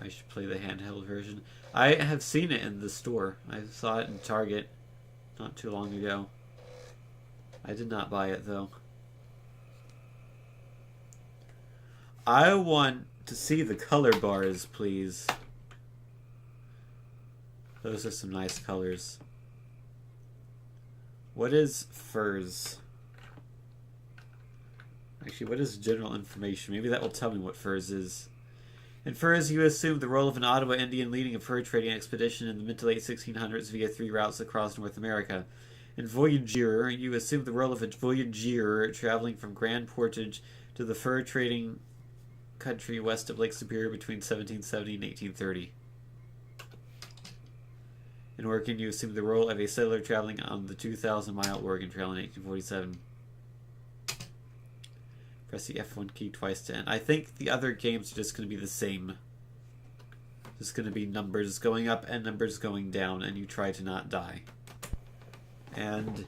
I should play the handheld version. I have seen it in the store. I saw it in Target not too long ago. I did not buy it though. I want to see the color bars, please. Those are some nice colors. What is furs? Actually, what is general information? Maybe that will tell me what furs is. In furs, you assume the role of an Ottawa Indian leading a fur trading expedition in the mid to late 1600s via 3 routes across North America. In Voyageur, you assume the role of a voyageur traveling from Grand Portage to the fur trading country west of Lake Superior between 1770 and 1830. In Oregon, you assume the role of a settler traveling on the 2,000-mile Oregon Trail in 1847. Press the F1 key twice to end. I think the other games are just going to be the same. Just going to be numbers going up and numbers going down, and you try to not die. And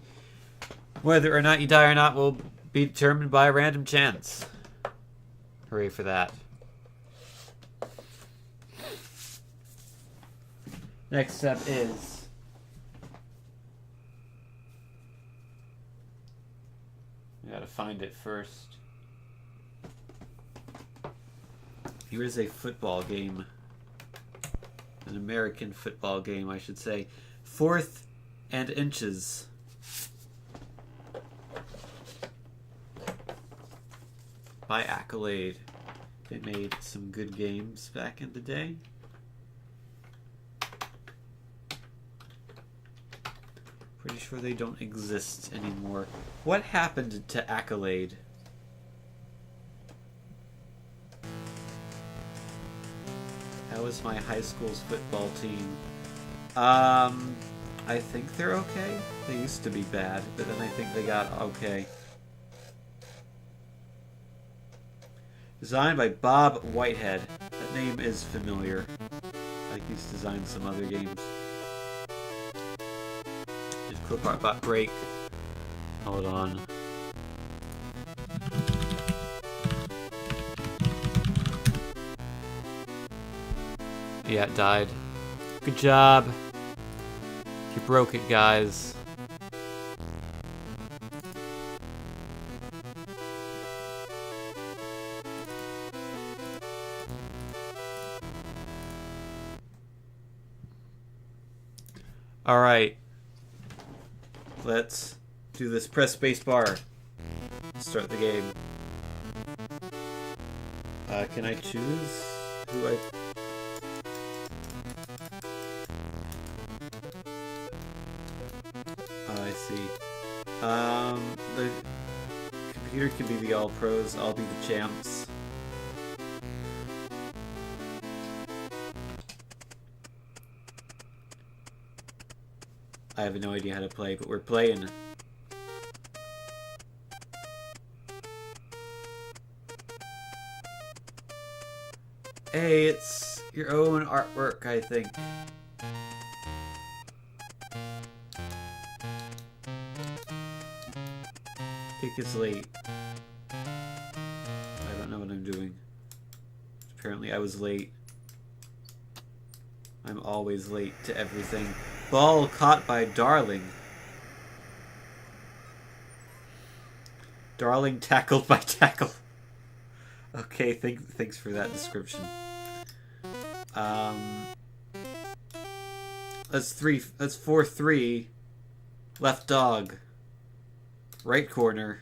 whether or not you die or not will be determined by a random chance. Hooray for that. Next step is I gotta find it first. Here is a football game. An American football game, I should say. 4th and Inches. By Accolade. They made some good games back in the day. Pretty sure they don't exist anymore. What happened to Accolade? That was my high school's football team. I think they're okay. They used to be bad, but then I think they got okay. Designed by Bob Whitehead. That name is familiar. Like he's designed some other games. Just quick part about break. Hold on. Yeah, it died. Good job. You broke it, guys. Alright. Let's do this. Press spacebar. Start the game. Can I choose who I... Oh, I see. The computer can be the all-pros. I'll be the champs. I have no idea how to play, but we're playing. Hey, it's your own artwork, I think. I think it's late. I don't know what I'm doing. Apparently I was late. I'm always late to everything. Ball caught by Darling. Darling tackled by Tackle. Okay, thanks for that description. That's 4-3. Left dog. Right corner.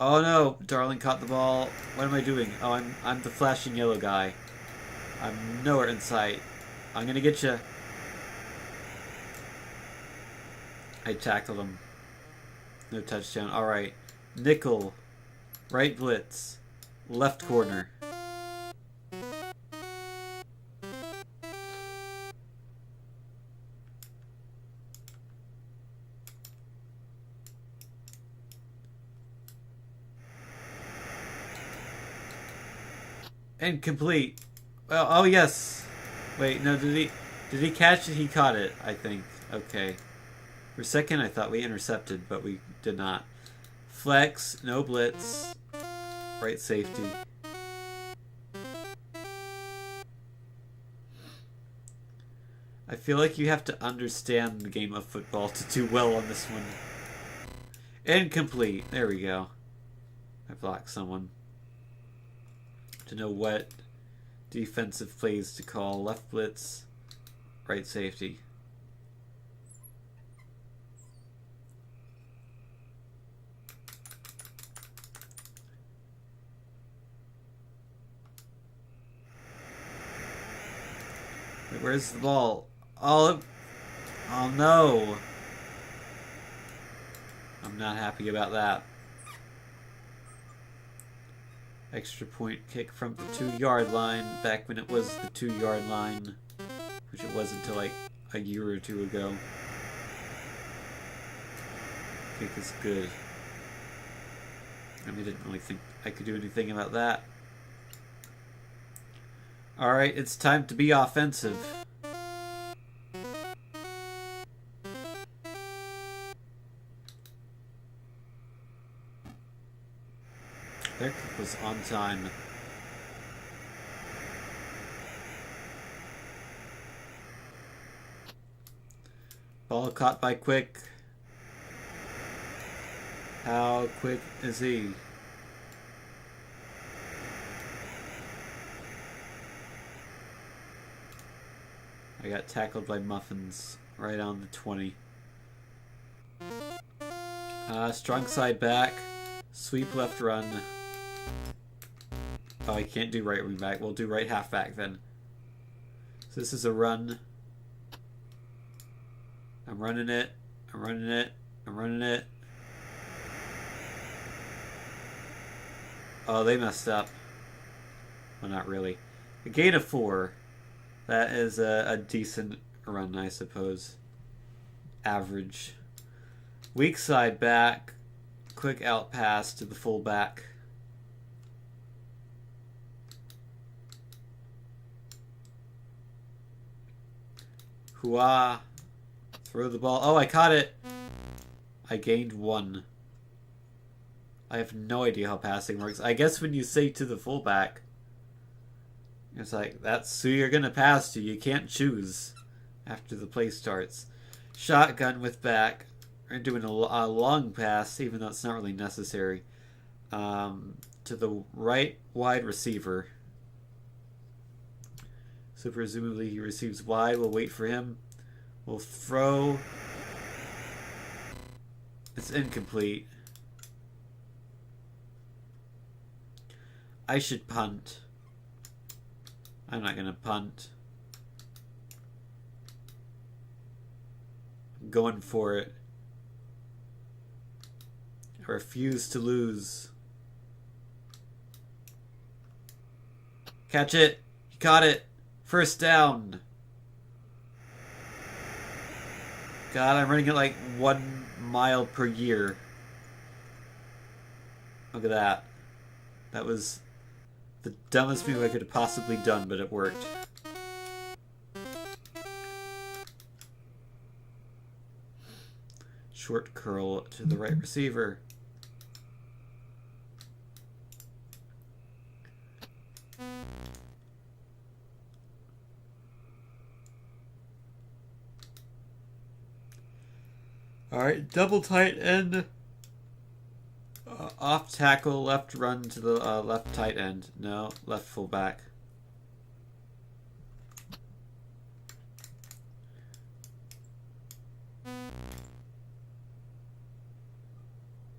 Oh no, Darling caught the ball. What am I doing? Oh, I'm the flashing yellow guy. I'm nowhere in sight. I'm gonna get you. I tackled him. No touchdown. Alright. Nickel. Right blitz. Left corner. Incomplete. Well, oh yes. Wait, no, did he catch it? He caught it, I think. Okay. For a second I thought we intercepted, but we did not. Flex, no blitz. Right safety. I feel like you have to understand the game of football to do well on this one. Incomplete. There we go. I blocked someone. To know what defensive plays to call. Left blitz, right safety. Wait, where's the ball? Oh no. I'm not happy about that. Extra point kick from the 2-yard line, back when it was the 2-yard line, which it was until like a year or two ago. Kick is good. I didn't really think I could do anything about that. Alright, it's time to be offensive. Their kick was on time. Ball caught by Quick. How quick is he? I got tackled by Muffins right on the 20. Strong side back. Sweep left run. Oh, I can't do right wing back. We'll do right half back then. So this is a run. I'm running it. I'm running it. I'm running it. Oh, they messed up. Well, not really. A gain of 4. That is a decent run, I suppose. Average. Weak side back. Quick out pass to the full back. Hooah. Throw the ball. Oh, I caught it. I gained 1. I have no idea how passing works. I guess when you say to the fullback, it's like, that's who you're going to pass to. You can't choose after the play starts. Shotgun with back. We're doing a long pass, even though it's not really necessary. To the right wide receiver. So presumably he receives wide. We'll wait for him. We'll throw. It's incomplete. I should punt. I'm not going to punt. I'm going for it. I refuse to lose. Catch it. He caught it. First down. God, I'm running at like 1 mile per year. Look at that. That was the dumbest move I could have possibly done, but it worked. Short curl to the right receiver. Alright, double tight end. Off tackle, left run to the left tight end. No, left full back.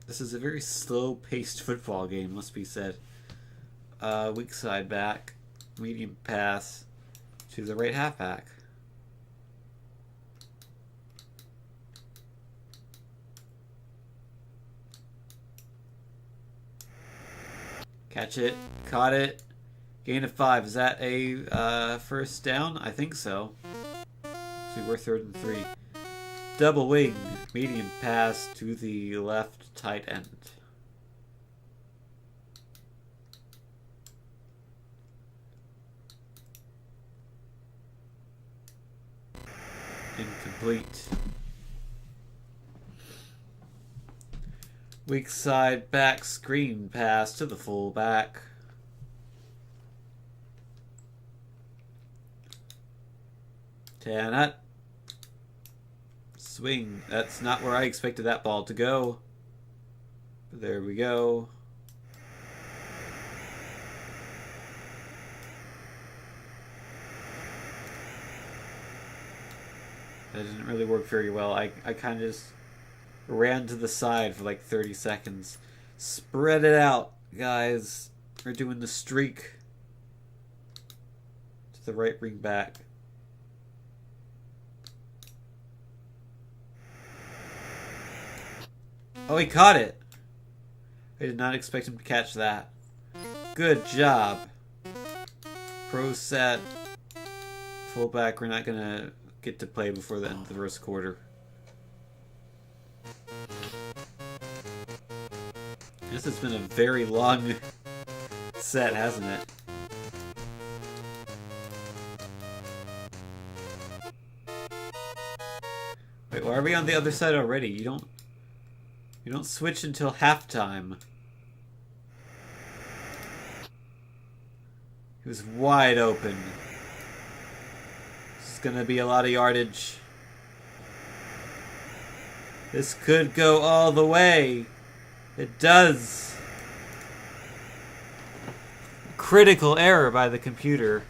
This is a very slow-paced football game, must be said. Weak side back, medium pass to the right halfback. Catch it. Caught it. Gain of 5. Is that a first down? I think so. See, we're 3rd and 3. Double wing. Medium pass to the left tight end. Incomplete. Weak side back screen pass to the full back. Tanat. Swing. That's not where I expected that ball to go. But there we go. That didn't really work very well. I kind of just ran to the side for like 30 seconds. Spread it out, guys. We're doing the streak. To the right wing back. Oh, he caught it. I did not expect him to catch that. Good job. Pro set. Fullback, we're not going to get to play before the end of the first quarter. This has been a very long set, hasn't it? Wait, why are we on the other side already? You don't switch until halftime. He was wide open. This is gonna be a lot of yardage. This could go all the way. It does. Critical error by the computer.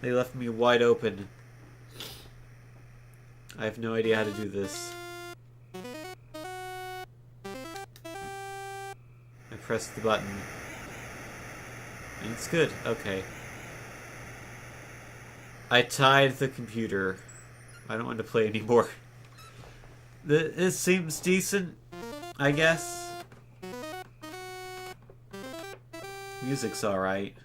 They left me wide open. I have no idea how to do this. I pressed the button. And it's good. Okay. I tied the computer. I don't want to play anymore. This seems decent, I guess. Music's alright.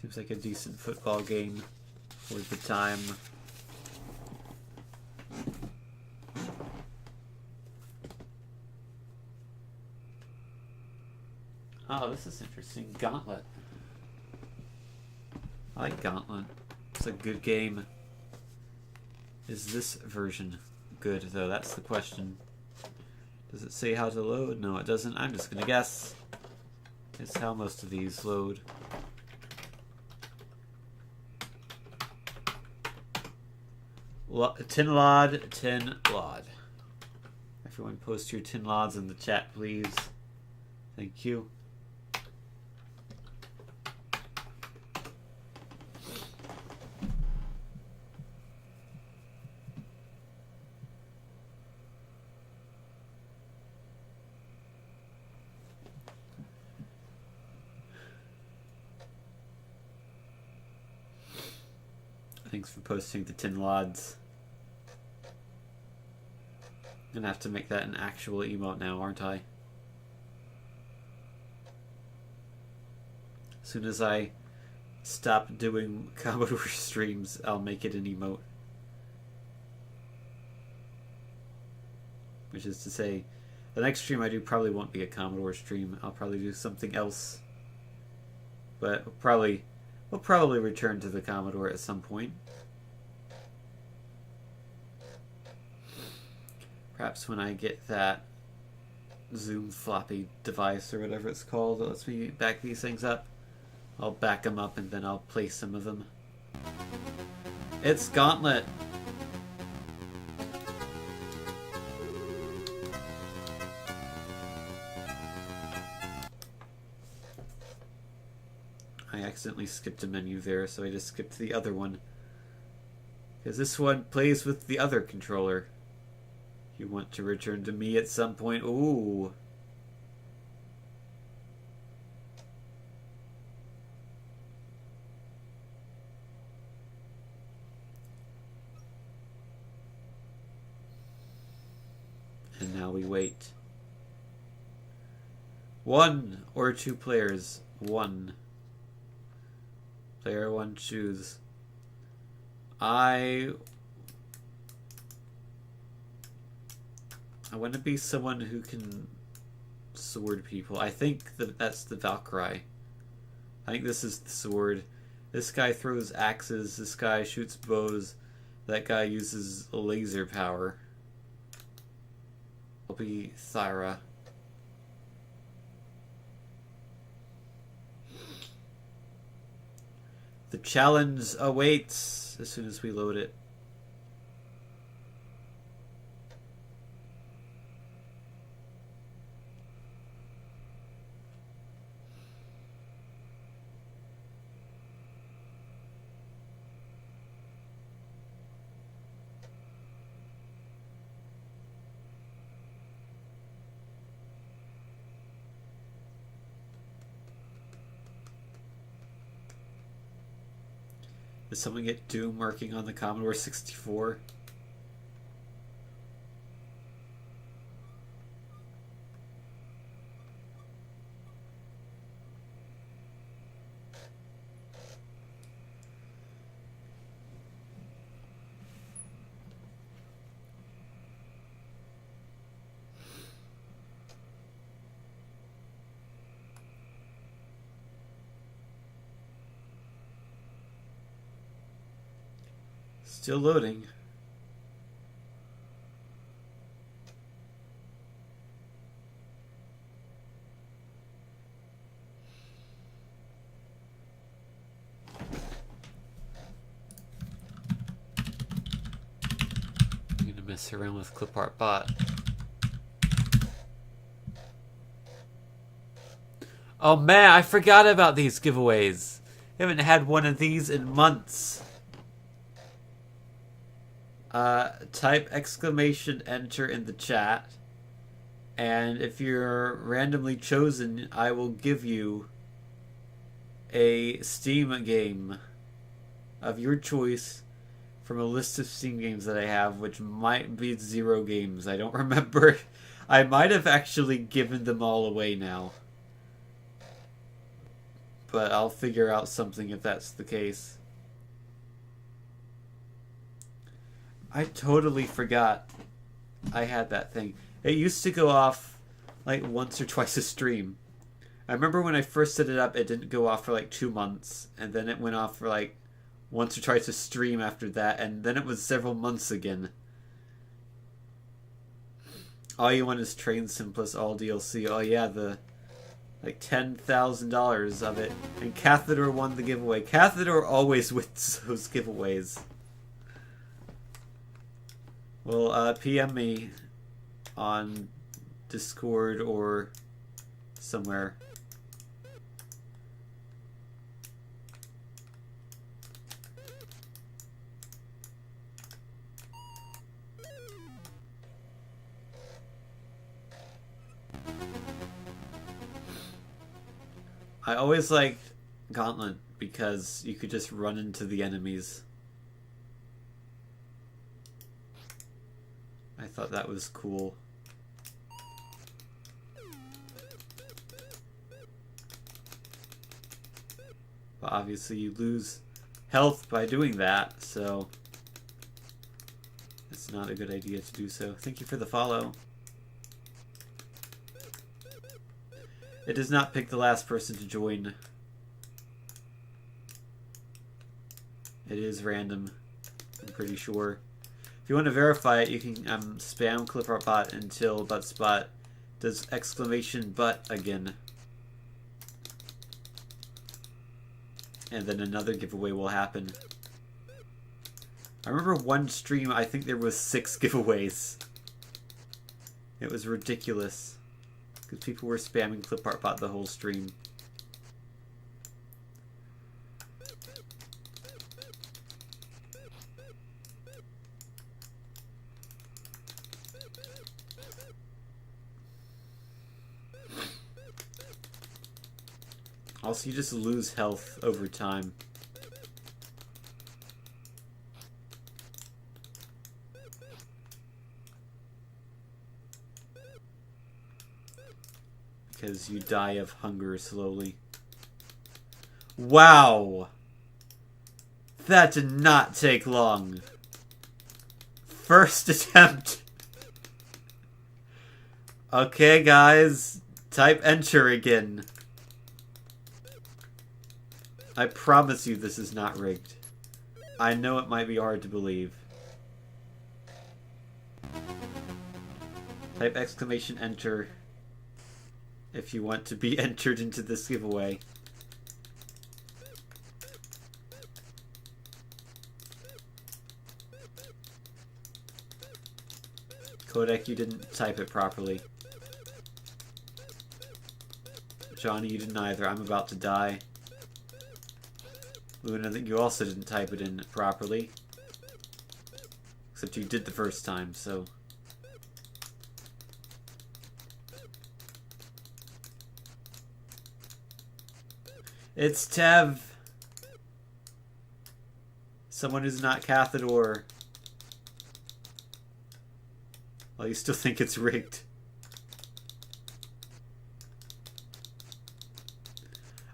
Seems like a decent football game for the time. Oh, this is interesting. Gauntlet. I like Gauntlet. It's a good game. Is this version good, though? That's the question. Does it say how to load? No, it doesn't. I'm just gonna guess. It's how most of these load. Tin Lod. Everyone post your tin lods in the chat, please. Thank you. Thanks for posting the tin lods. I'm gonna have to make that an actual emote now, aren't I? As soon as I stop doing Commodore streams, I'll make it an emote. Which is to say, the next stream I do probably won't be a Commodore stream. I'll probably do something else. But we'll probably return to the Commodore at some point. Perhaps when I get that Zoom floppy device or whatever it's called that lets me back these things up. I'll back them up and then I'll play some of them. It's Gauntlet! I accidentally skipped a menu there, so I just skipped the other one. Because this one plays with the other controller. You want to return to me at some point? Ooh. And now we wait. 1 or 2 players. 1. Player 1 choose. I want to be someone who can sword people. I think that's the Valkyrie. I think this is the sword. This guy throws axes. This guy shoots bows. That guy uses laser power. I'll be Thyra. The challenge awaits as soon as we load it. Did someone get Doom working on the Commodore 64? Still loading. I'm gonna mess around with clip art bot. Oh man, I forgot about these giveaways. I haven't had one of these in months. Type exclamation enter in the chat And if you're randomly chosen, I will give you a Steam game of your choice from a list of Steam games that I have, which might be 0 games. I don't remember. I might have actually given them all away now. But I'll figure out something if that's the case. I totally forgot I had that thing. It used to go off like once or twice a stream. I remember when I first set it up, it didn't go off for like 2 months, and then it went off for like once or twice a stream after that, and then it was several months again. All you want is Train Sim plus all DLC. Oh yeah, the like $10,000 of it. And Catheter won the giveaway. Catheter always wins those giveaways. Well, PM me on Discord or somewhere. I always liked Gauntlet because you could just run into the enemies. I thought that was cool. But obviously you lose health by doing that, so it's not a good idea to do so. Thank you for the follow. It does not pick the last person to join. It is random, I'm pretty sure. If you want to verify it, you can spam ClipArtBot until ButtSpot does exclamation butt again. And then another giveaway will happen. I remember one stream, I think there was 6 giveaways. It was ridiculous. Because people were spamming ClipArtBot the whole stream. Also, you just lose health over time. Because you die of hunger slowly. Wow! That did not take long. First attempt. Okay, guys. Type enter again. I promise you this is not rigged. I know it might be hard to believe. Type exclamation enter if you want to be entered into this giveaway. Kodak, you didn't type it properly. Johnny, you didn't either. I'm about to die. Luna, I think you also didn't type it in properly. Except you did the first time, so... It's Tev! Someone who's not Cathedor. Well, you still think it's rigged.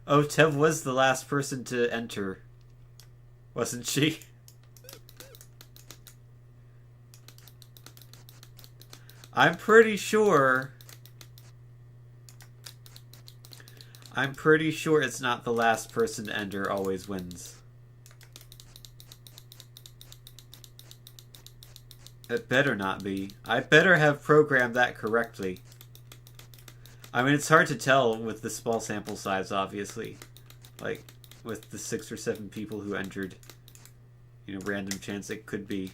Oh, Tev was the last person to enter. Wasn't she? I'm pretty sure it's not the last person to enter always wins. It better not be. I better have programmed that correctly. I mean, it's hard to tell with the small sample size, obviously. Like, with the 6 or 7 people who entered. You know, random chance it could be.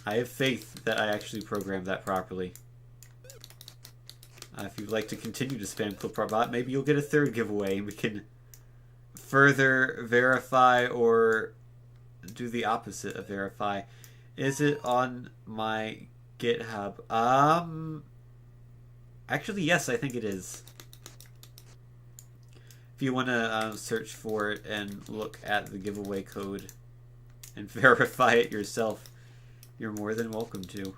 I have faith that I actually programmed that properly. If you'd like to continue to spam ClipArtBot, maybe you'll get a 3rd giveaway and we can further verify or do the opposite of verify. Is it on my GitHub? Actually, yes, I think it is. If you want to search for it and look at the giveaway code and verify it yourself, you're more than welcome to.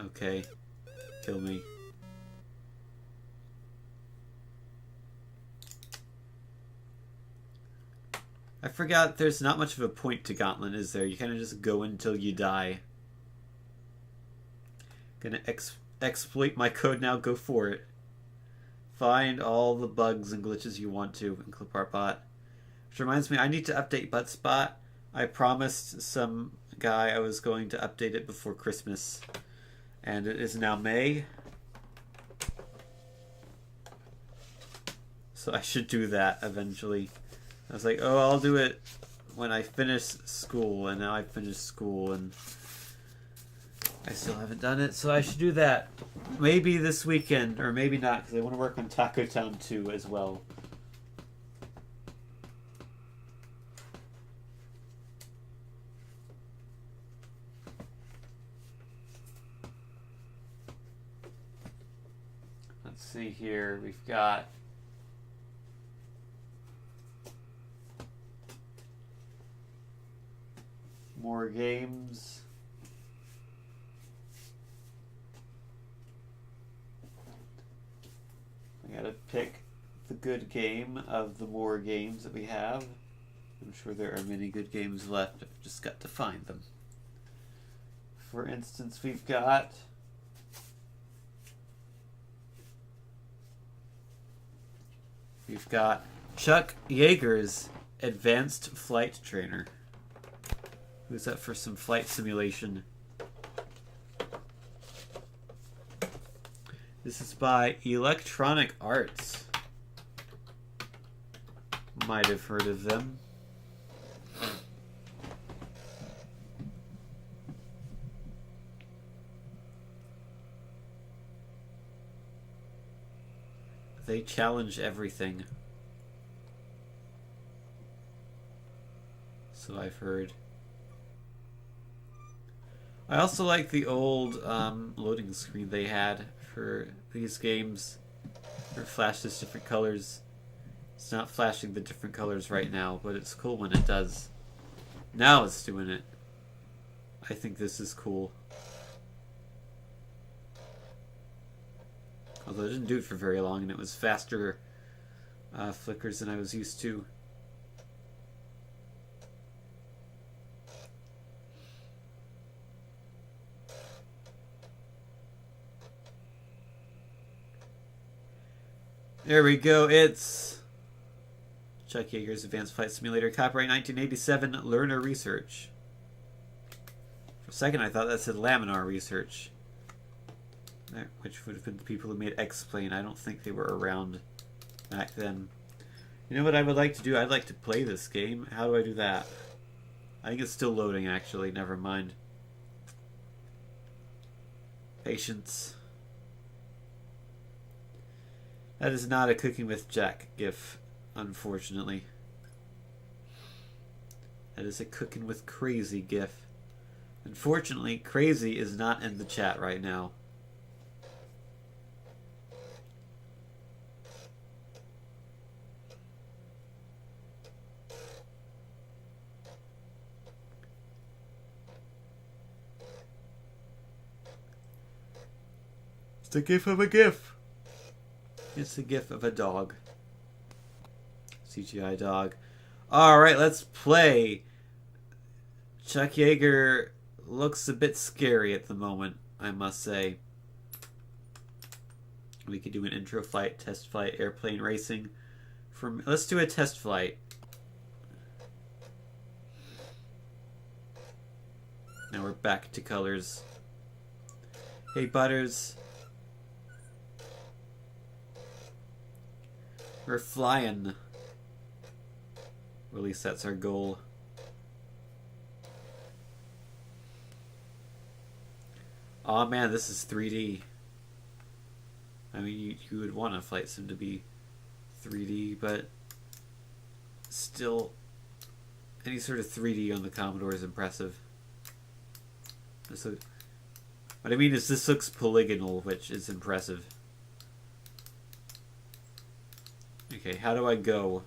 Okay, kill me. I forgot there's not much of a point to Gauntlet, is there? You kind of just go until you die. Gonna exploit my code now, go for it. Find all the bugs and glitches you want to in ClipArtBot. Which reminds me, I need to update ButtSpot. I promised some guy I was going to update it before Christmas. And it is now May. So I should do that eventually. I was like, oh, I'll do it when I finish school. And now I finished school and I still haven't done it. So I should do that maybe this weekend or maybe not, because I want to work on Taco Town 2 as well. Let's see here. We've got more games. I gotta pick the good game of the more games that we have. I'm sure there are many good games left. I've just got to find them. For instance, we've got Chuck Yeager's Advanced Flight Trainer. Who's up for some flight simulation? This is by Electronic Arts. Might have heard of them. They challenge everything. So I've heard. I also like the old loading screen they had for these games. It flashes different colors. It's not flashing the different colors right now, but it's cool when it does. Now it's doing it. I think this is cool. Although it didn't do it for very long, and it was faster flickers than I was used to. There we go. It's Chuck Yeager's Advanced Flight Simulator, copyright 1987, Learner Research. For a second, I thought that said Laminar Research, which would have been the people who made X-Plane. I don't think they were around back then. You know what I would like to do? I'd like to play this game. How do I do that? I think it's still loading, actually. Never mind. Patience. That is not a Cooking with Jack gif, unfortunately. That is a Cooking with Crazy gif. Unfortunately, Crazy is not in the chat right now. It's a gif of a gif. It's a gif of a dog. CGI dog. Alright, let's play. Chuck Yeager looks a bit scary at the moment, I must say. We could do an intro flight, test flight, airplane racing. Let's do a test flight. Now we're back to colors. Hey, Butters. We're flying. Or at least that's our goal. Oh man, this is 3D. I mean, you would want a flight sim to be 3D, but still, any sort of 3D on the Commodore is impressive. What I mean is this looks polygonal, which is impressive. Okay, how do I go?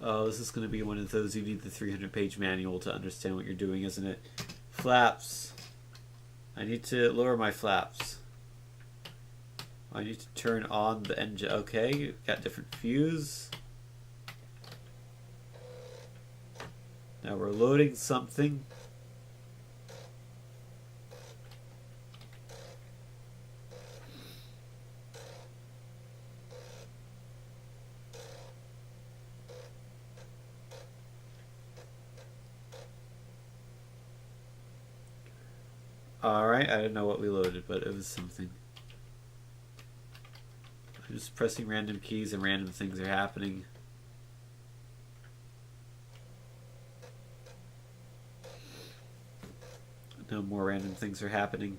Oh, this is going to be one of those you need the 300-page manual to understand what you're doing, isn't it? Flaps. I need to lower my flaps. I need to turn on the engine. Okay, got different views. Now we're loading something. Alright, I don't know what we loaded, but it was something. I'm just pressing random keys and random things are happening. No more random things are happening.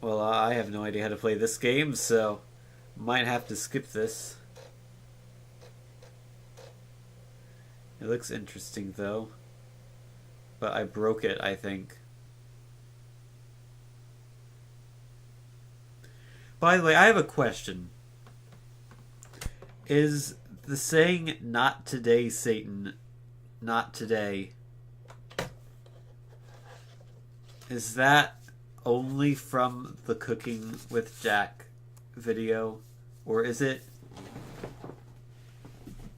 Well, I have no idea how to play this game, so might have to skip this. It looks interesting, though. But I broke it, I think. By the way, I have a question. Is the saying, "Not today, Satan," not today, is that only from the Cooking with Jack video? Or is it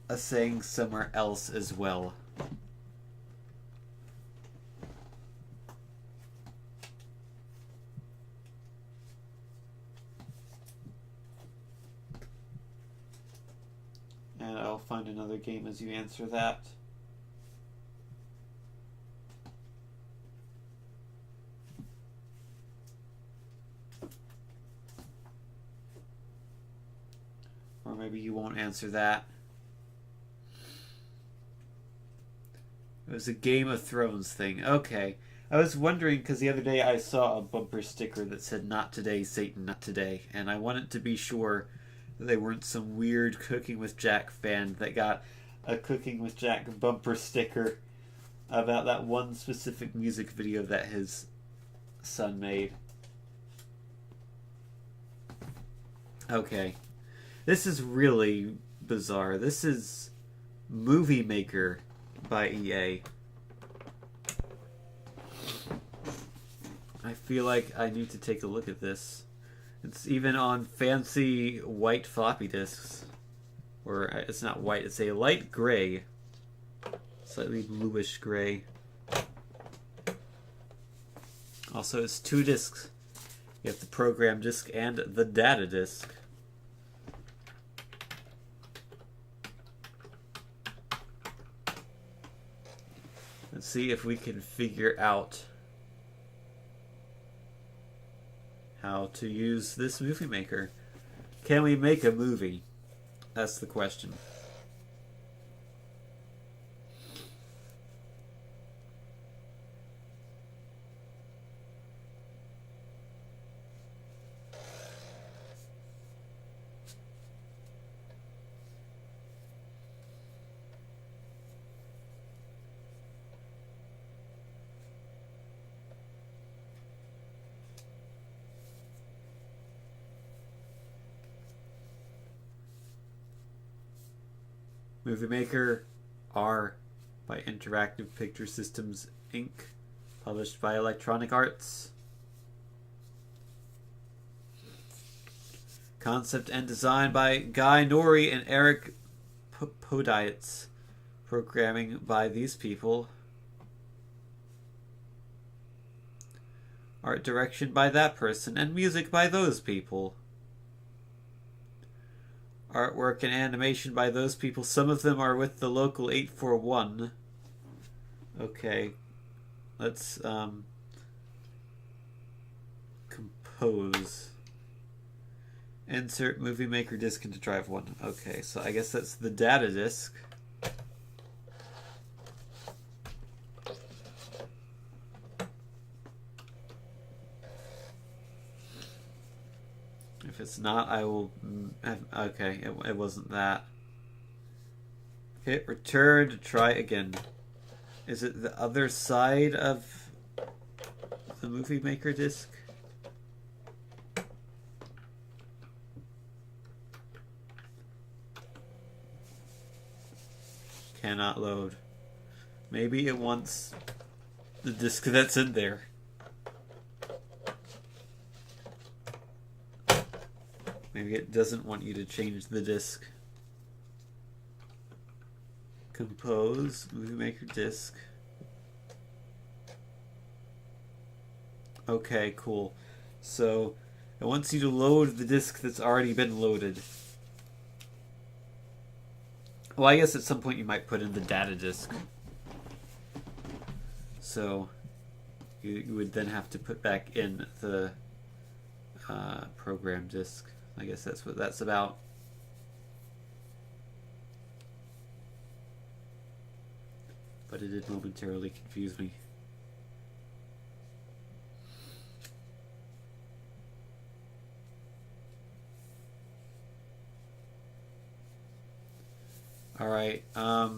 a saying somewhere else as well? And I'll find another game as you answer that. Or maybe you won't answer that. It was a Game of Thrones thing. Okay. I was wondering, because the other day I saw a bumper sticker that said, "Not today, Satan, not today." And I wanted to be sure that they weren't some weird Cooking with Jack fan that got a Cooking with Jack bumper sticker about that one specific music video that his son made. Okay. This is really bizarre. This is Movie Maker by EA. I feel like I need to take a look at this. It's even on fancy white floppy disks. Or it's not white, it's a light gray. Slightly bluish gray. Also, it's 2 discs. You have the program disc and the data disc. Let's see if we can figure out how to use this movie maker. Can we make a movie? That's the question. Movie Maker R by Interactive Picture Systems Inc. Published by Electronic Arts. Concept and design by Guy Norrie and Eric Podietz. Programming by these people. Art direction by that person, and music by those people. Artwork and animation by those people. Some of them are with the local 841. Okay. Let's compose. Insert Movie Maker disk into drive 1. Okay, so I guess that's the data disk. If it's not, I will... Okay, it wasn't that. Hit return to try again. Is it the other side of the Movie Maker disk? Cannot load. Maybe it wants the disk that's in there. Maybe it doesn't want you to change the disk. Compose, Movie Maker disk. Okay, cool. So it wants you to load the disk that's already been loaded. Well, I guess at some point you might put in the data disk. So you would then have to put back in the program disk. I guess that's what that's about. But it did momentarily confuse me. All right. I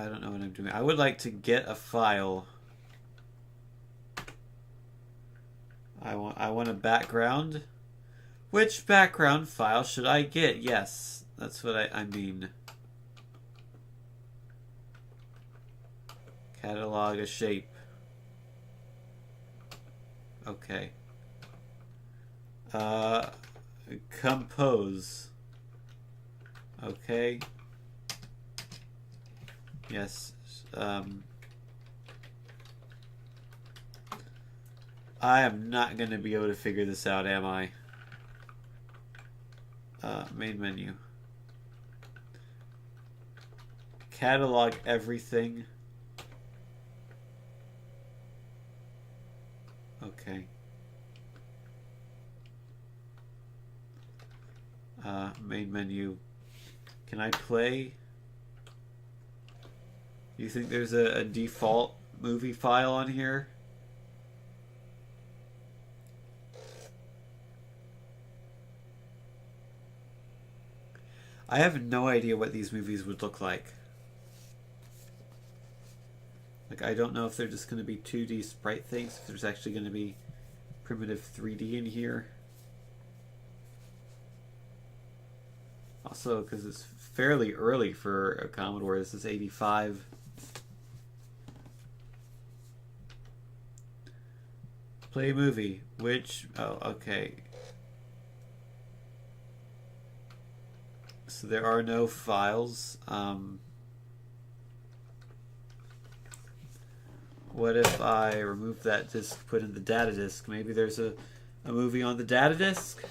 don't know what I'm doing. I would like to get a file. I want a background. Which background file should I get? Yes, that's what I mean. Catalog a shape. Okay. Compose. Okay. Yes. I am not going to be able to figure this out, am I? Main menu. Catalog everything. Okay. Main menu. Can I play? Do you think there's a default movie file on here? I have no idea what these movies would look like. Like, I don't know if they're just going to be 2D sprite things, if there's actually going to be primitive 3D in here. Also, because it's fairly early for a Commodore. This is 85. Play movie. Which... Oh, okay. So there are no files. What if I remove that disk, put in the data disk? Maybe there's a movie on the data disk?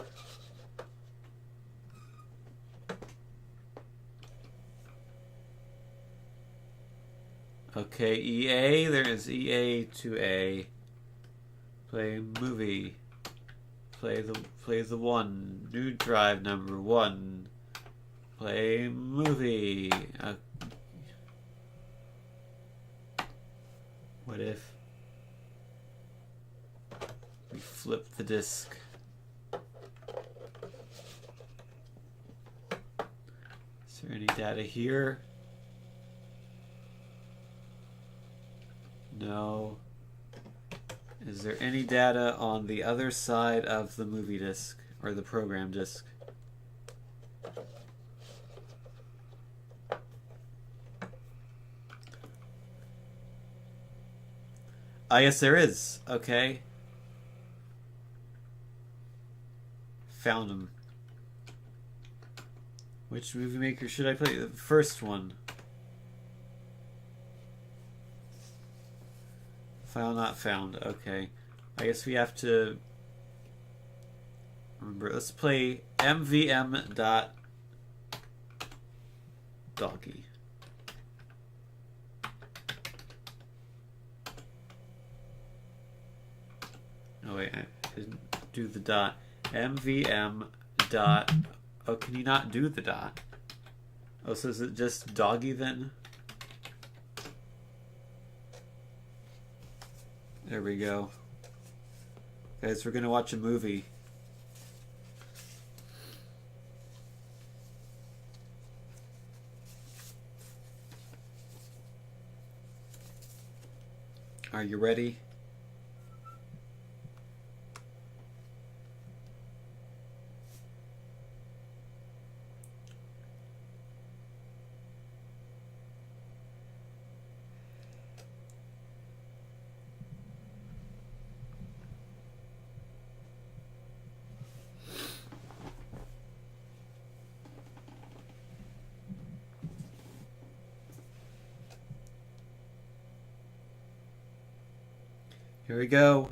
Okay, EA. There is EA to A. Play movie. Play the one. New drive number 1. Play movie. What if we flip the disc? Is there any data here? No. Is there any data on the other side of the movie disc or the program disc? Yes, there is. Okay. Found him. Which movie maker should I play? The first one. File not found. Okay. I guess we have to remember. Let's play mvm.doggy. wait, I didn't do the dot. MVM dot. Oh, can you not do the dot? Oh, so is it just doggy then? There we go. Guys, we're gonna watch a movie. Are you ready? Here we go.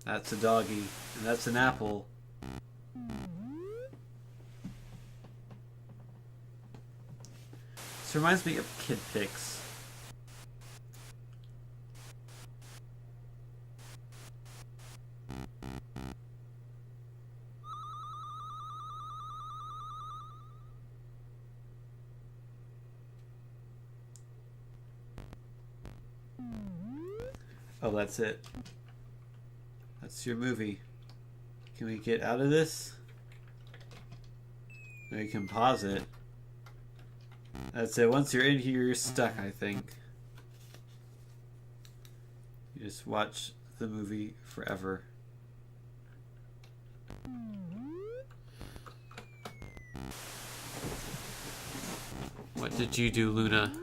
That's a doggy, and that's an apple. This reminds me of Kid Pics. Oh, that's it. That's your movie. Can we get out of this? We can pause it. That's it. Once you're in here, you're stuck, I think. You just watch the movie forever. What did you do, Luna?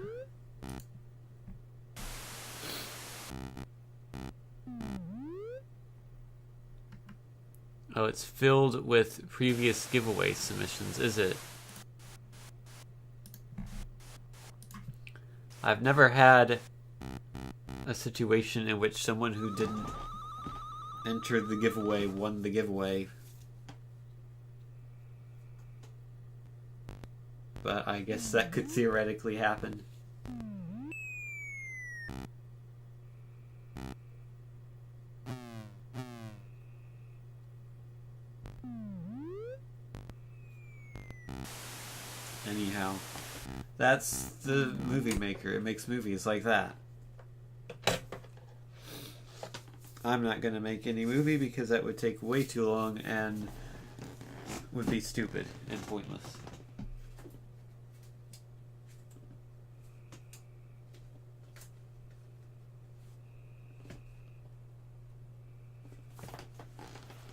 Oh, it's filled with previous giveaway submissions, is it? I've never had a situation in which someone who didn't enter the giveaway won the giveaway. But I guess that could theoretically happen. Anyhow, that's the movie maker. It makes movies like that. I'm not going to make any movie because that would take way too long and would be stupid and pointless.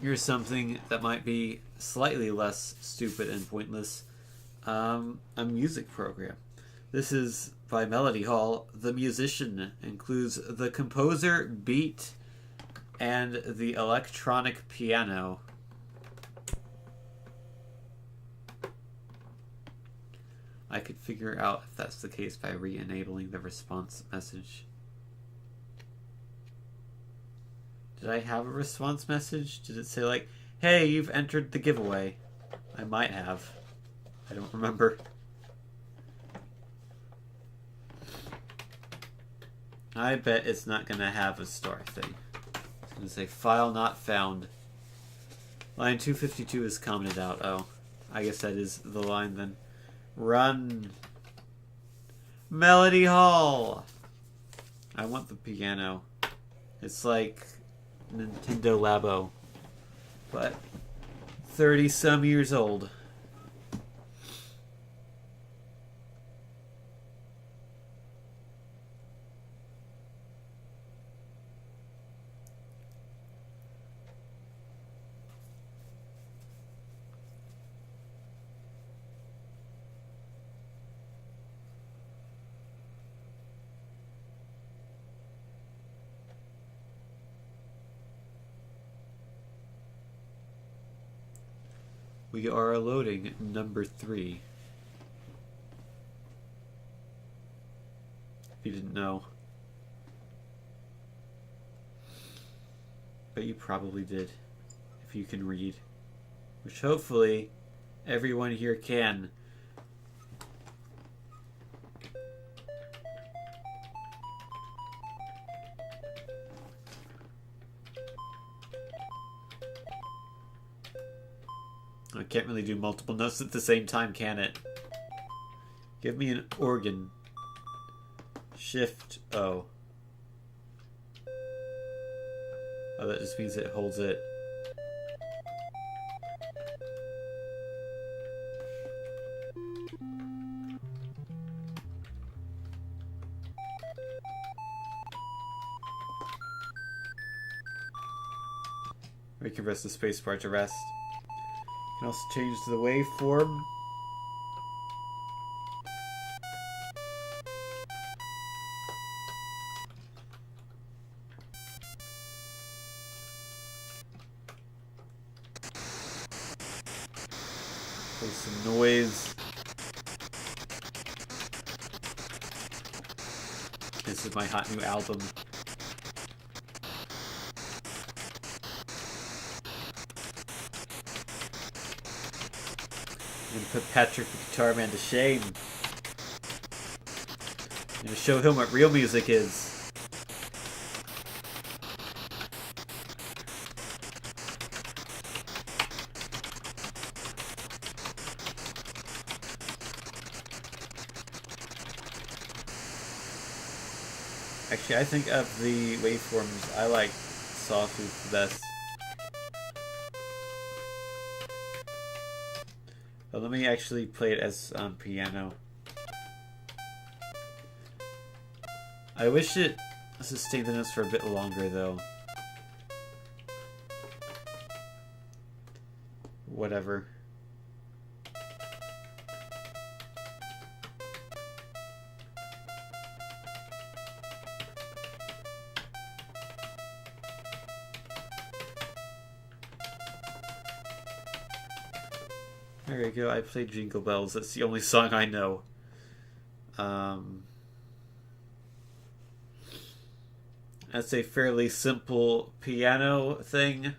Here's something that might be slightly less stupid and pointless. A music program. This is by Melody Hall. The musician includes the composer, beat, and the electronic piano. I could figure out if that's the case by re-enabling the response message. Did I have a response message? Did it say like, hey, you've entered the giveaway? I might have. I don't remember. I bet it's not going to have a star thing. It's going to say file not found. Line 252 is commented out. Oh, I guess that is the line then. Run. Melody Hall. I want the piano. It's like Nintendo Labo, but 30 some years old. We are loading number 3. If you didn't know. But you probably did, if you can read. Which hopefully everyone here can. I can't really do multiple notes at the same time, can it? Give me an organ. Shift O. Oh, that just means it holds it. We can press the spacebar to rest. Can also change to the waveform. Play some noise. This is my hot new album. I'm gonna put Patrick the Guitar Man to shame. I'm gonna show him what real music is. Actually, I think of the waveforms, I like Sawtooth the best. But let me actually play it as piano. I wish it sustained the notes for a bit longer, though. Whatever. There we go, I played Jingle Bells. That's the only song I know. That's a fairly simple piano thing.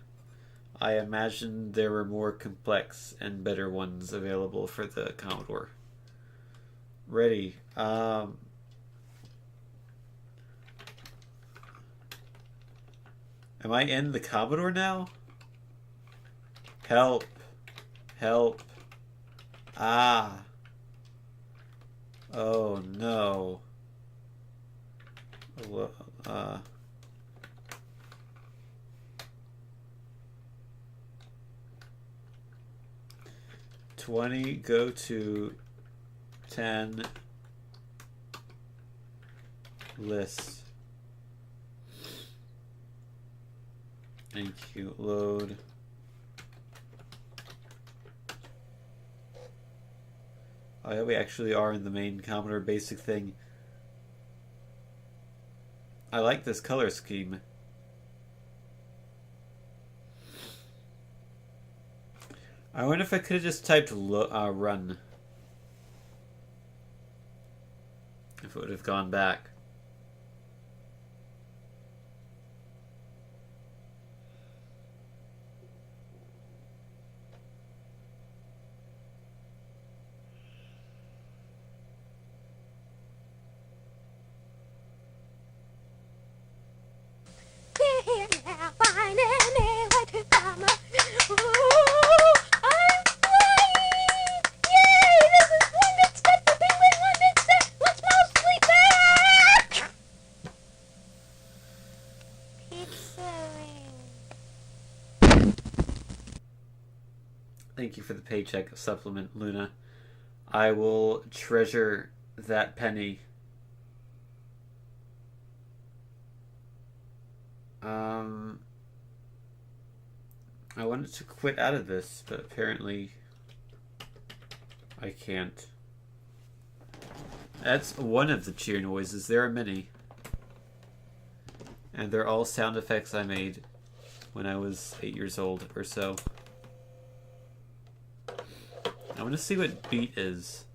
I imagine there were more complex and better ones available for the Commodore. Ready. Am I in the Commodore now? Help. Help. Ah. Oh no. 20, go to 10, list. Thank you, load. Oh yeah, we actually are in the main Commodore Basic thing. I like this color scheme. I wonder if I could have just typed run. If it would have gone back. Thank you for the paycheck supplement, Luna. I will treasure that penny. I wanted to quit out of this, but apparently I can't. That's one of the cheer noises. There are many. And they're all sound effects I made when I was 8 years old or so. I want to see what beat is.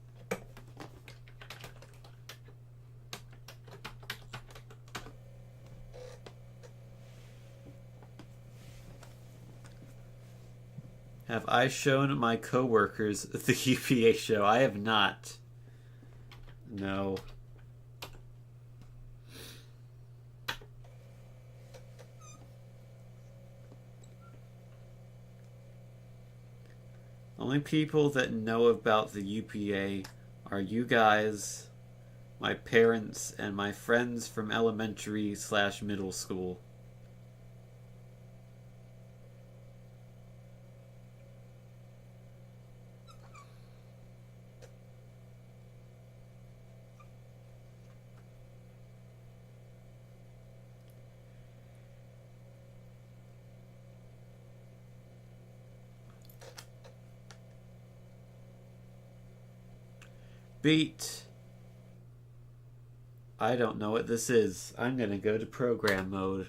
Have I shown my coworkers the UPA show? I have not. No. Only people that know about the UPA are you guys, my parents, and my friends from elementary/middle school. Beat. I don't know what this is. I'm gonna go to program mode.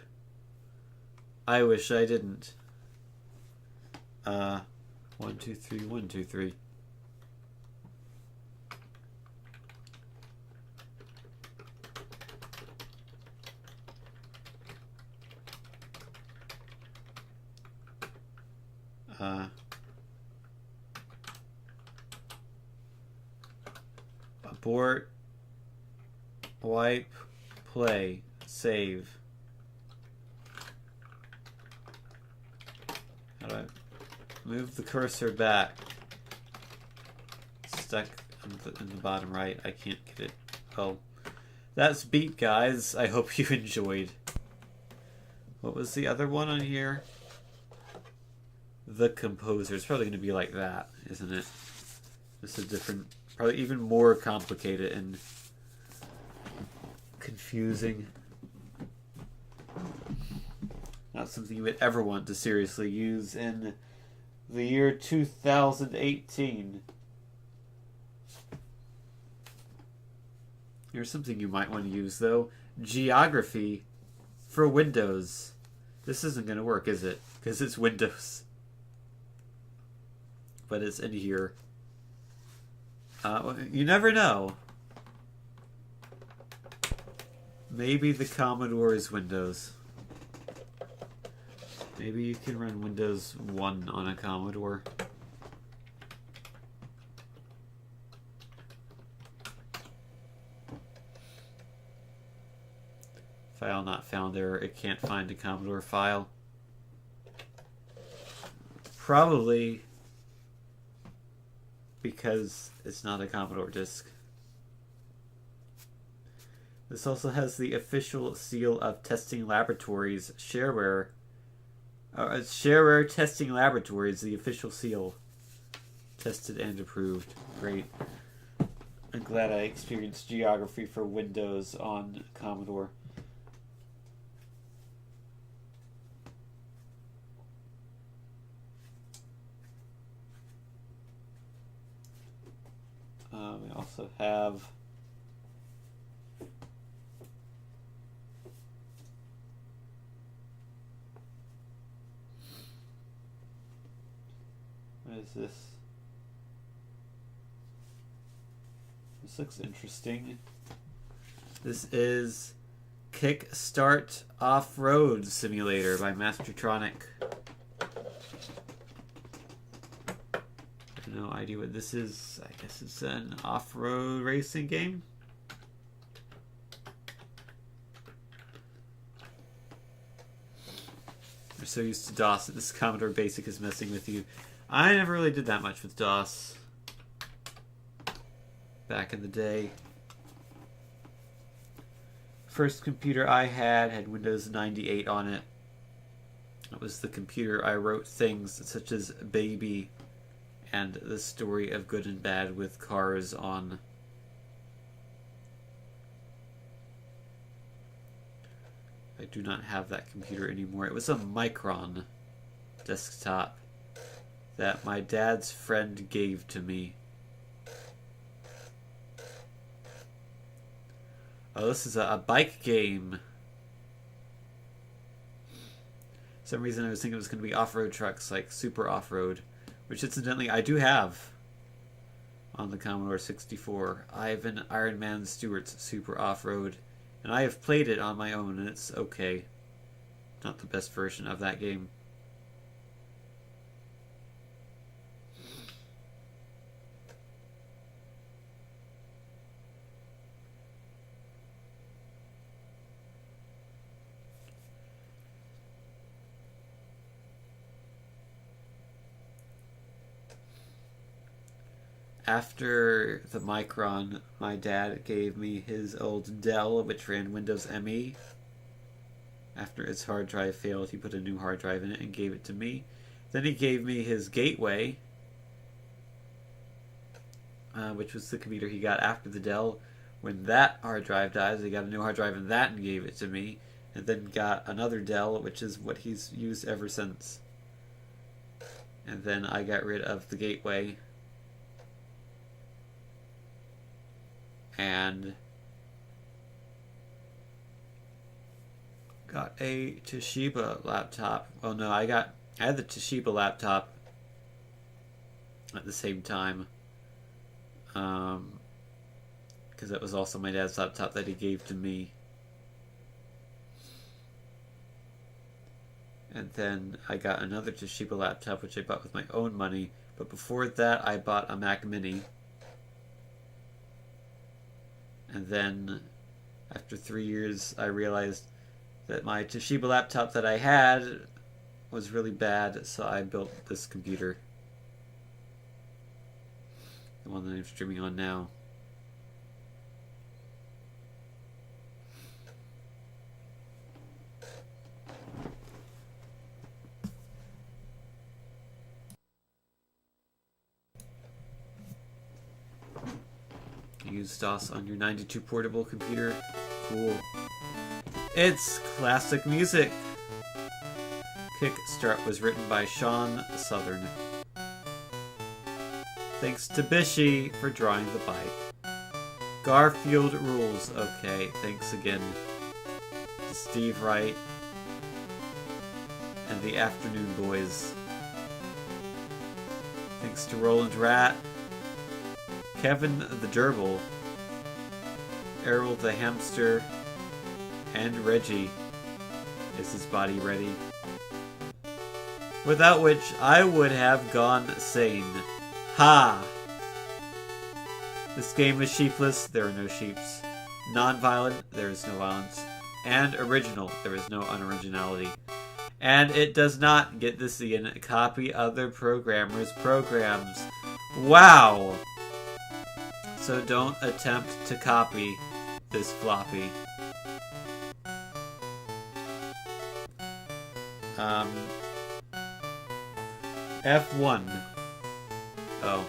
I wish I didn't. 1, 2, 3, 1, 2, 3. Abort, wipe, play, save. How do I move the cursor back? Stuck in the bottom right. I can't get it. Oh, that's Beat, guys. I hope you enjoyed. What was the other one on here? The Composer. It's probably going to be like that, isn't it? Just a different... Probably even more complicated and confusing. Not something you would ever want to seriously use in the year 2018. Here's something you might want to use, though. Geography for Windows. This isn't going to work, is it? Because it's Windows. But it's in here. You never know. Maybe the Commodore is Windows. Maybe you can run Windows 1 on a Commodore. File not found error. It can't find a Commodore file. Probably because it's not a Commodore disk. This also has the official seal of Testing Laboratories, Shareware. Shareware Testing Laboratories, the official seal. Tested and approved. Great. I'm glad I experienced geography for Windows on Commodore. We also have what is this? This looks interesting. This is Kickstart Off-Road Simulator by Mastertronic. No idea what this is. I guess it's an off-road racing game. We're so used to DOS that this Commodore Basic is messing with you. I never really did that much with DOS back in the day. First computer I had Windows 98 on it. It was the computer I wrote things such as Baby and The Story of Good and Bad with Cars on. I do not have that computer anymore. It was a Micron desktop that my dad's friend gave to me. Oh, this is a bike game. For some reason I was thinking it was going to be off-road trucks, like super off-road. Which, incidentally, I do have on the Commodore 64. Ivan Iron Man Stewart's Super Off-Road. And I have played it on my own, and it's okay. Not the best version of that game. After the Micron, my dad gave me his old Dell, which ran Windows ME. After its hard drive failed, he put a new hard drive in it and gave it to me. Then he gave me his Gateway, which was the computer he got after the Dell. When that hard drive dies, he got a new hard drive in that and gave it to me. And then got another Dell, which is what he's used ever since. And then I got rid of the Gateway. And got a Toshiba laptop. Oh no, I had the Toshiba laptop at the same time. Because that was also my dad's laptop that he gave to me. And then I got another Toshiba laptop, which I bought with my own money. But before that, I bought a Mac Mini. And then, after 3 years, I realized that my Toshiba laptop that I had was really bad, so I built this computer. The one that I'm streaming on now. Use DOS on your 92 portable computer. Cool. It's classic music. Kickstart was written by Sean Southern. Thanks to Bishi for drawing the bike. Garfield rules. Okay, thanks again to Steve Wright and the Afternoon Boys. Thanks to Roland Rat, Kevin the Gerbil, Errol the Hamster, and Reggie. Is his body ready? Without which I would have gone sane. Ha! This game is sheepless, there are no sheeps. Non-violent, there is no violence. And original, there is no unoriginality. And it does not, get this again, copy other programmers' programs. Wow! So don't attempt to copy this floppy. F1. Oh.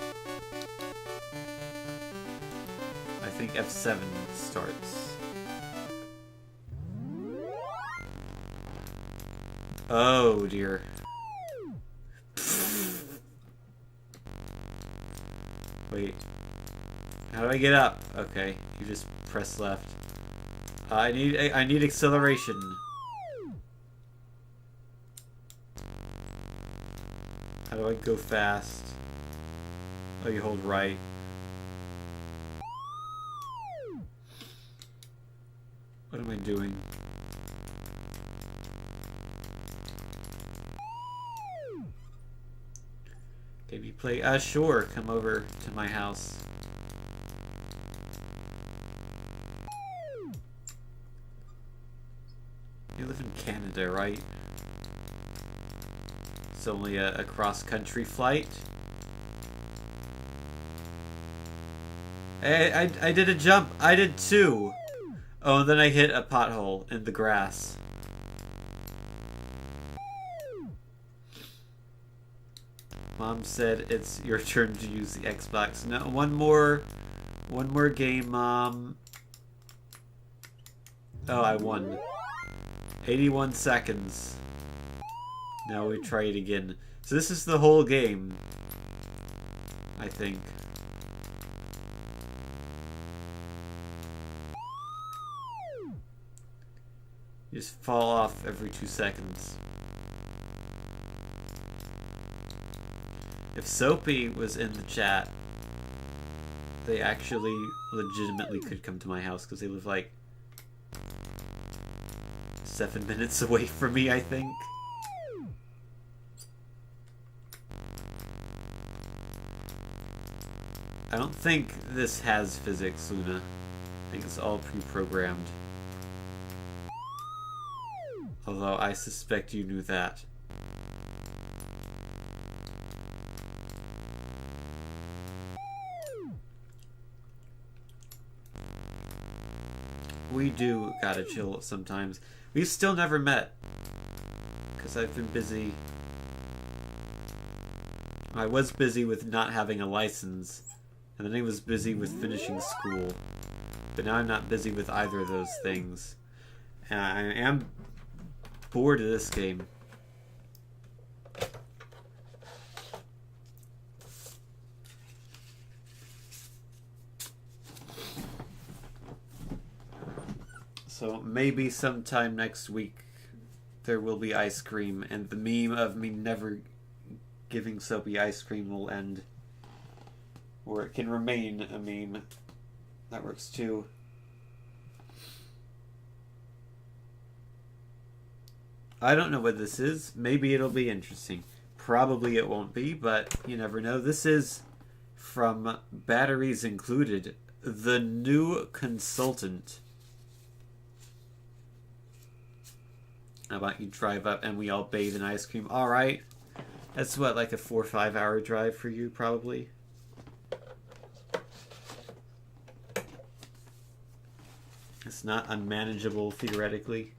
I think F7 starts. Oh dear. Wait. How do I get up? Okay, you just press left. I need acceleration. How do I go fast? Oh, you hold right. What am I doing? Can you play? Sure. Come over to my house. You live in Canada, right? It's only a cross-country flight. I did a jump. I did two. Oh, and then I hit a pothole in the grass. Mom said it's your turn to use the Xbox. No, one more game, Mom. Oh, I won. 81 seconds. Now we try it again. So this is the whole game, I think. You just fall off every 2 seconds. If Soapy was in the chat, they actually legitimately could come to my house because they live like 7 minutes away from me, I think. I don't think this has physics, Luna. I think it's all pre-programmed. Although I suspect you knew that. We do gotta chill sometimes. We've still never met. Because I've been busy. I was busy with not having a license. And then I was busy with finishing school. But now I'm not busy with either of those things. And I am bored of this game. So maybe sometime next week there will be ice cream, and the meme of me never giving Soapy ice cream will end. Or it can remain a meme. That works too. I don't know what this is. Maybe it'll be interesting. Probably it won't be, but you never know. This is from Batteries Included, The New Consultant. How about you drive up and we all bathe in ice cream? Alright. That's what, like a 4 or 5 hour drive for you, probably? It's not unmanageable, theoretically.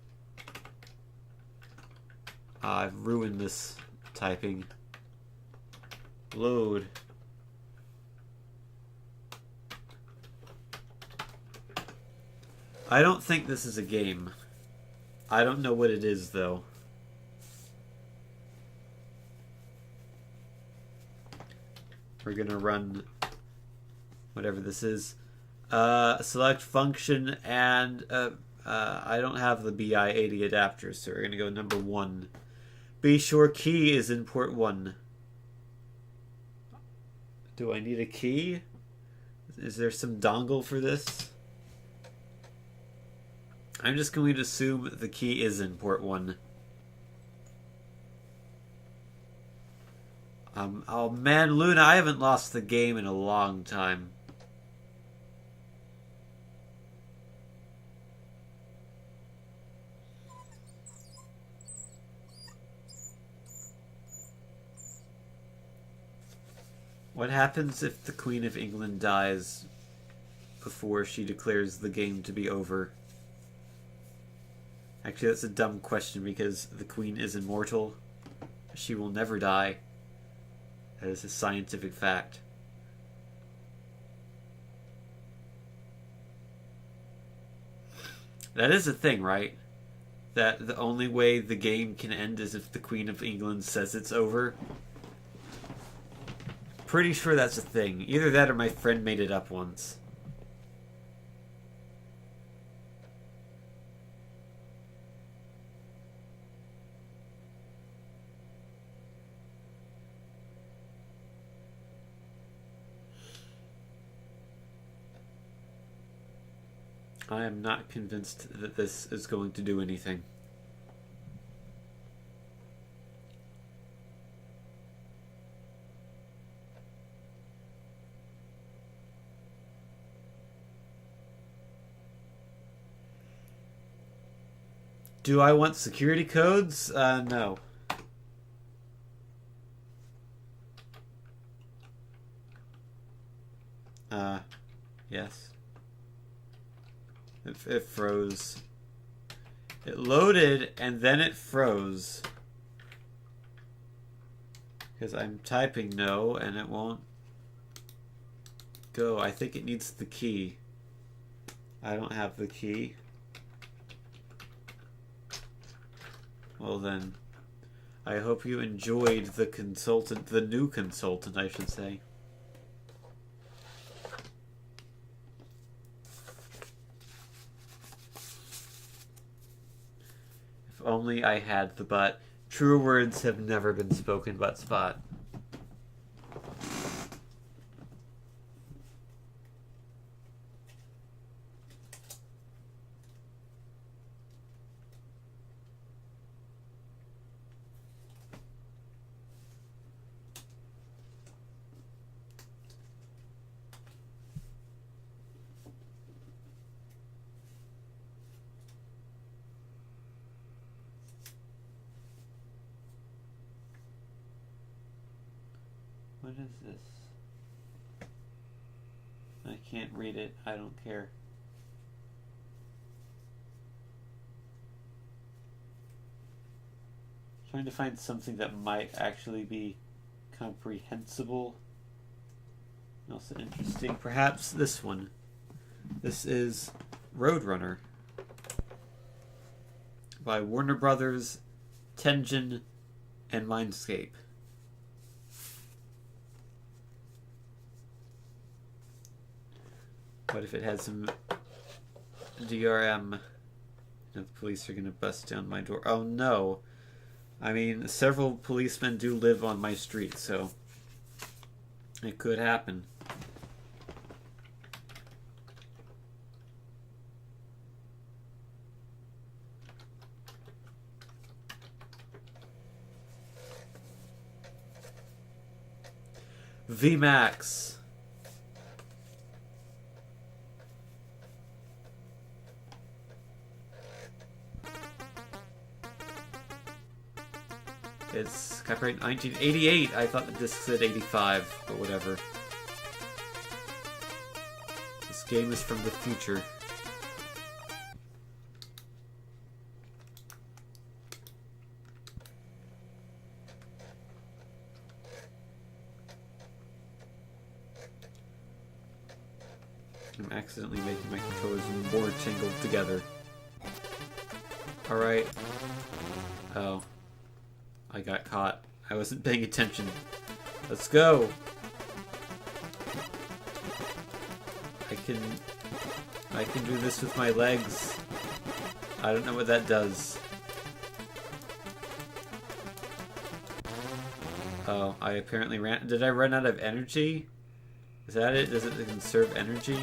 I've ruined this typing. Load. I don't think this is a game. I don't know what it is, though. We're gonna run whatever this is. Select function, and I don't have the BI80 adapter, so we're gonna go number 1. Be sure key is in port 1. Do I need a key? Is there some dongle for this? I'm just going to assume the key is in port 1. Oh man, Luna, I haven't lost the game in a long time. What happens if the Queen of England dies before she declares the game to be over? Actually, that's a dumb question because the Queen is immortal. She will never die. That is a scientific fact. That is a thing, right? That the only way the game can end is if the Queen of England says it's over. Pretty sure that's a thing. Either that or my friend made it up once. I am not convinced that this is going to do anything. Do I want security codes? No. Yes. It froze. It loaded and then it froze. Because I'm typing no and it won't go. I think it needs the key. I don't have the key. Well then, I hope you enjoyed the consultant, the new consultant, I should say. If only I had the butt. Truer words have never been spoken but Spot. What is this? I can't read it. I don't care. Trying to find something that might actually be comprehensible. And also interesting. Perhaps this one. This is Roadrunner by Warner Brothers, Tengen, and Mindscape. What if it had some DRM? The police are gonna bust down my door. Oh no! I mean, several policemen do live on my street, so it could happen. VMAX. It's copyright 1988. I thought the disc said 85, but whatever. This game is from the future. I'm accidentally making my controllers more tangled together. Alright. Oh. I got caught. I wasn't paying attention. Let's go! I can do this with my legs. I don't know what that does. Oh, I apparently ran... Did I run out of energy? Is that it? Does it conserve energy?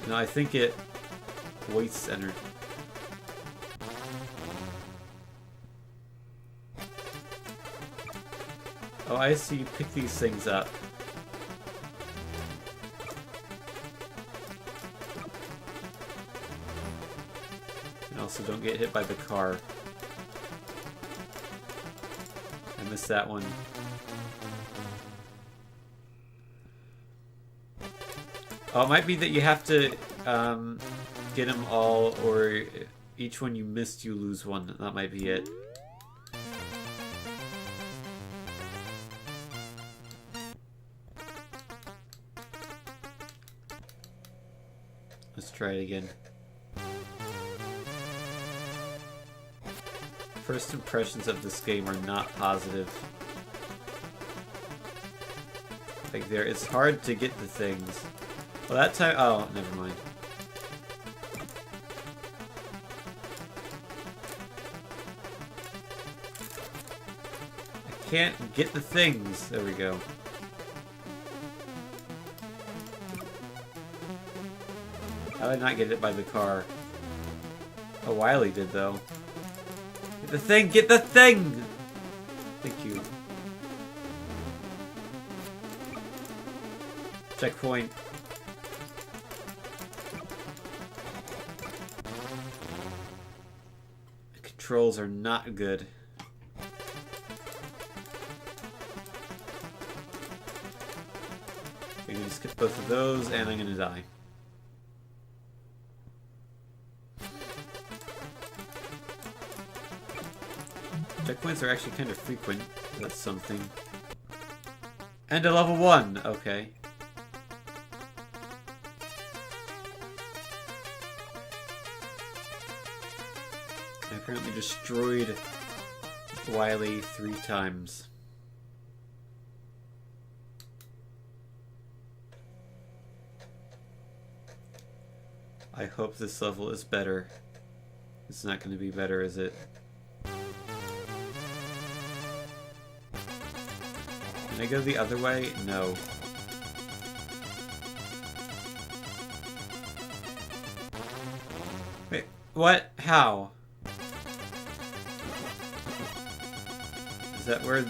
No, I think it wastes energy. Oh, I see. You pick these things up. And also don't get hit by the car. I missed that one. Oh, it might be that you have to get them all, or each one you missed, you lose one. That might be it. Let's try it again. First impressions of this game are not positive. Like it's hard to get the things. Well, that time, oh, never mind. I can't get the things. There we go. How did I not get it by the car? Oh, Wiley did, though. Get the thing! Get the thing! Thank you. Checkpoint. The controls are not good. I'm gonna skip both of those, and I'm gonna die. Checkpoints are actually kind of frequent. That's something. And a level 1! Okay. I apparently destroyed Wiley 3 times. I hope this level is better. It's not going to be better, is it? Can I go the other way? No. Wait, what? How? Is that where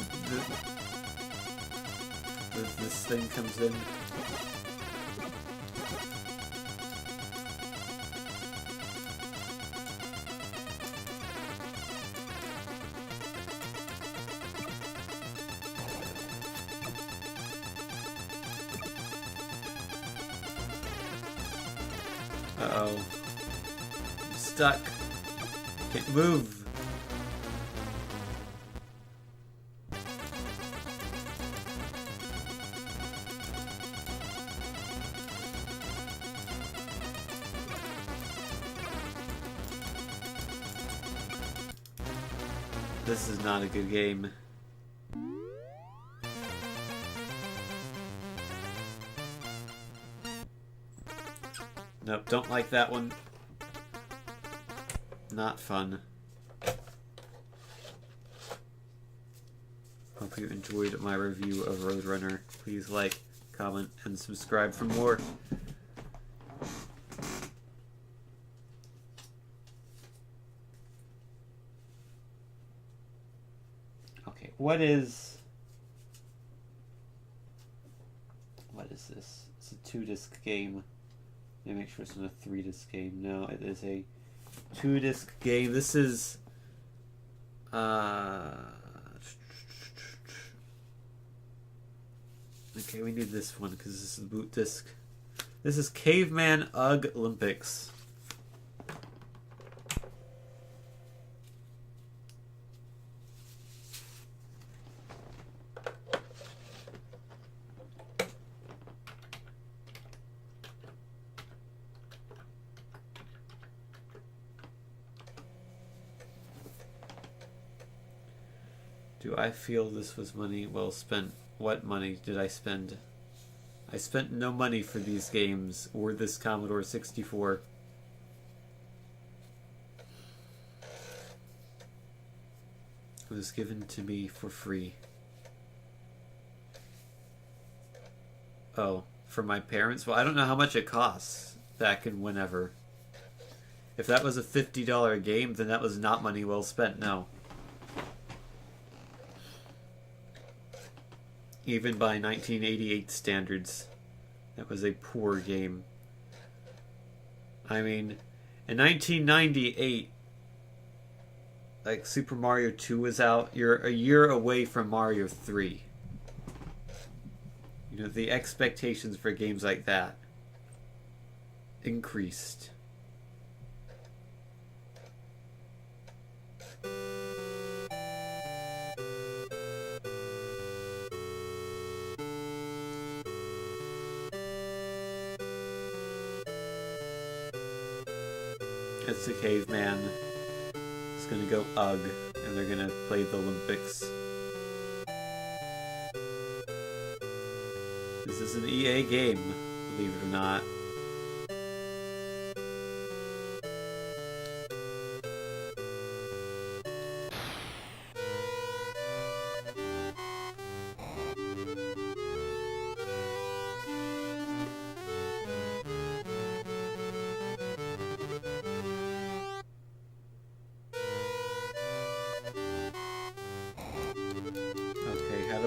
this thing comes in? Uh-oh. stuck. Can't move. This is not a good game. Nope, don't like that one. Not fun. Hope you enjoyed my review of Roadrunner. Please like, comment, and subscribe for more. Okay, what is this? It's a 2-disc game. Let me make sure it's not a 3-disc game. No, it is a 2-disc game. This is okay, we need this one because this is the boot disc. This is Caveman Ugg Olympics. Do I feel this was money well spent? What money did I spend? I spent no money for these games or this Commodore 64. It was given to me for free. Oh, from my parents? Well, I don't know how much it costs back in whenever. If that was a $50 game, then that was not money well spent, no. Even by 1988 standards, that was a poor game. I mean, in 1998, like Super Mario 2 was out. You're a year away from Mario 3. You know, the expectations for games like that increased. It's the caveman. It's gonna go UGG, and they're gonna play the Olympics. This is an EA game, believe it or not.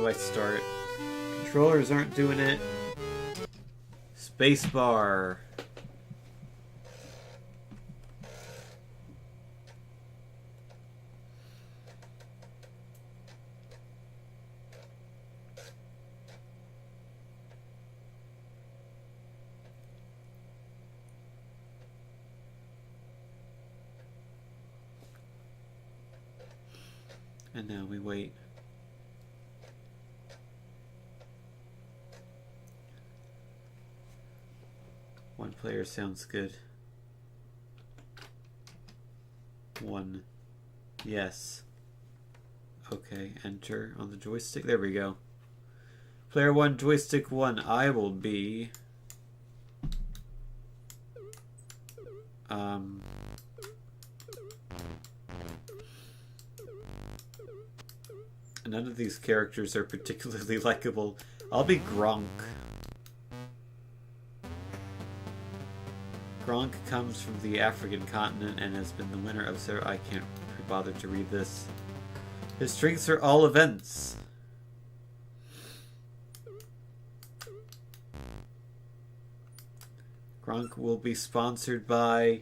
I start? Controllers aren't doing it. Spacebar. And now we wait. One player sounds good. One. Yes. Okay, enter on the joystick. There we go. Player 1, joystick 1. I will be... None of these characters are particularly likable. I'll be Gronk. Gronk comes from the African continent and has been the winner of several... I can't be bothered to read this. His strengths are all events. Gronk will be sponsored by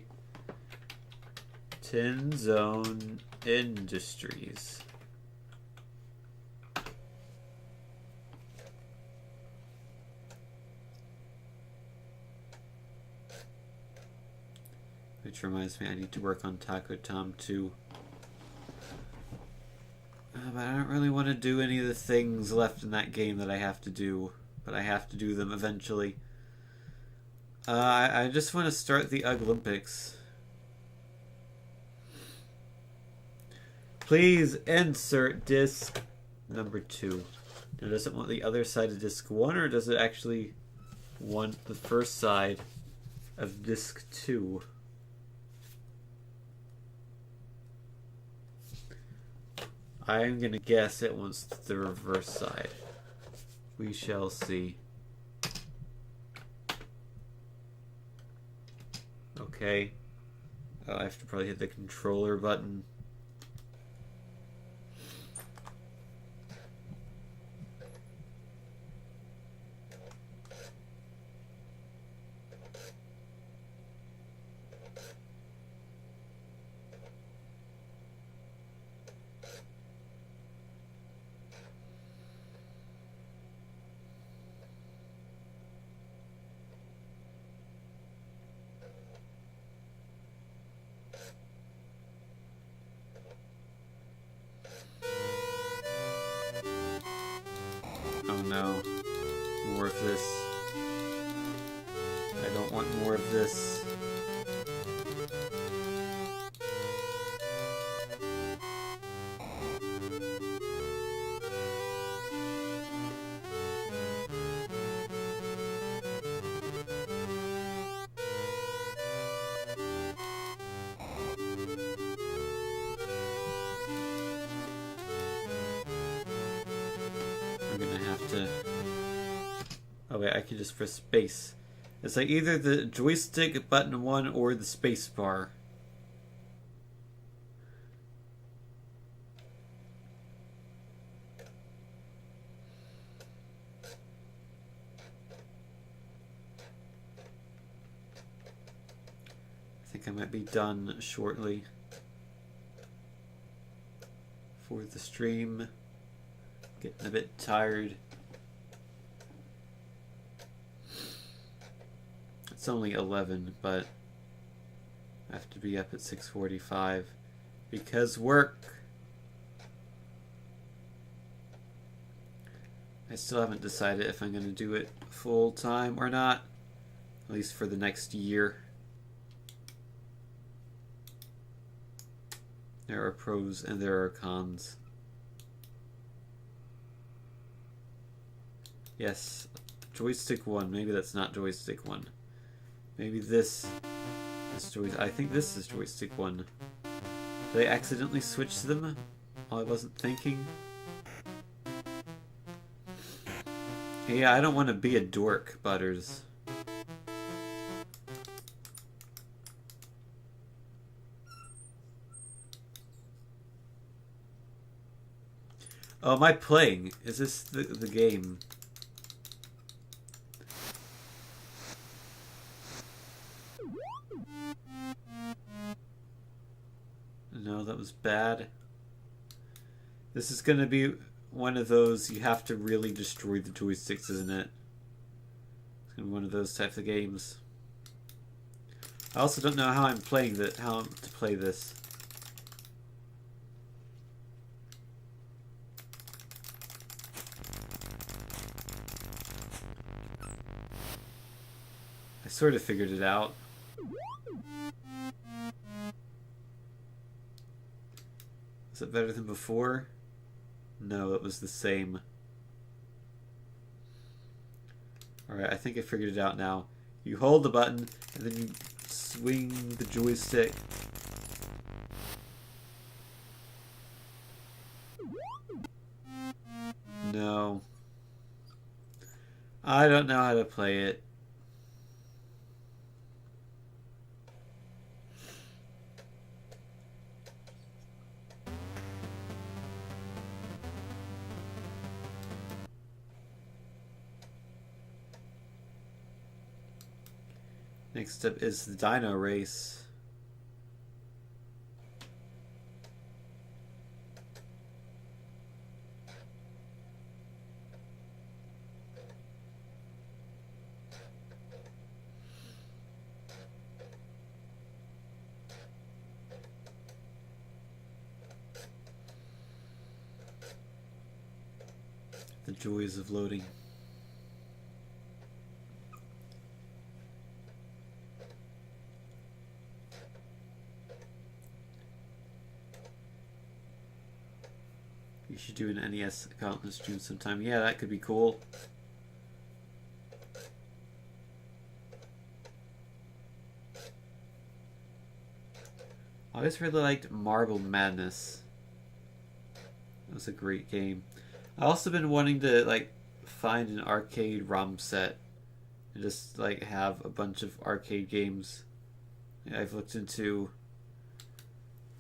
Tin Zone Industries. Which reminds me, I need to work on Taco Tom too. But I don't really want to do any of the things left in that game that I have to do. But I have to do them eventually. I just want to start the Olympics. Please insert disc number 2. Now, does it want the other side of disc 1, or does it actually want the first side of disc 2? I'm gonna guess it wants the reverse side. We shall see. Okay. Oh, I have to probably hit the controller button. Oh no. More of this. I don't want more of this. I'm gonna have to... Oh wait, I can just press space. It's like either the joystick button 1 or the space bar. I think I might be done shortly for the stream. Getting a bit tired. It's only 11, but I have to be up at 6:45 because work. I still haven't decided if I'm going to do it full time or not, at least for the next year. There are pros and there are cons. Yes, joystick 1. Maybe that's not joystick 1. Maybe this is joystick. I think this is joystick 1. Did I accidentally switch them while I wasn't thinking? Yeah, I don't want to be a dork, Butters. Oh, am I playing? Is this the game? No, that was bad. This is gonna be one of those you have to really destroy the joysticks, isn't it? It's gonna be one of those types of games. I also don't know how I'm playing how to play this. I sort of figured it out. Is it better than before? No, it was the same. Alright, I think I figured it out now. You hold the button, and then you swing the joystick. No. I don't know how to play it. Next up is the Dino Race. The joys of loading. You should do an NES account stream sometime. Yeah, that could be cool. I always really liked Marble Madness. It was a great game. I also been wanting to like find an arcade ROM set and just like have a bunch of arcade games. I've looked into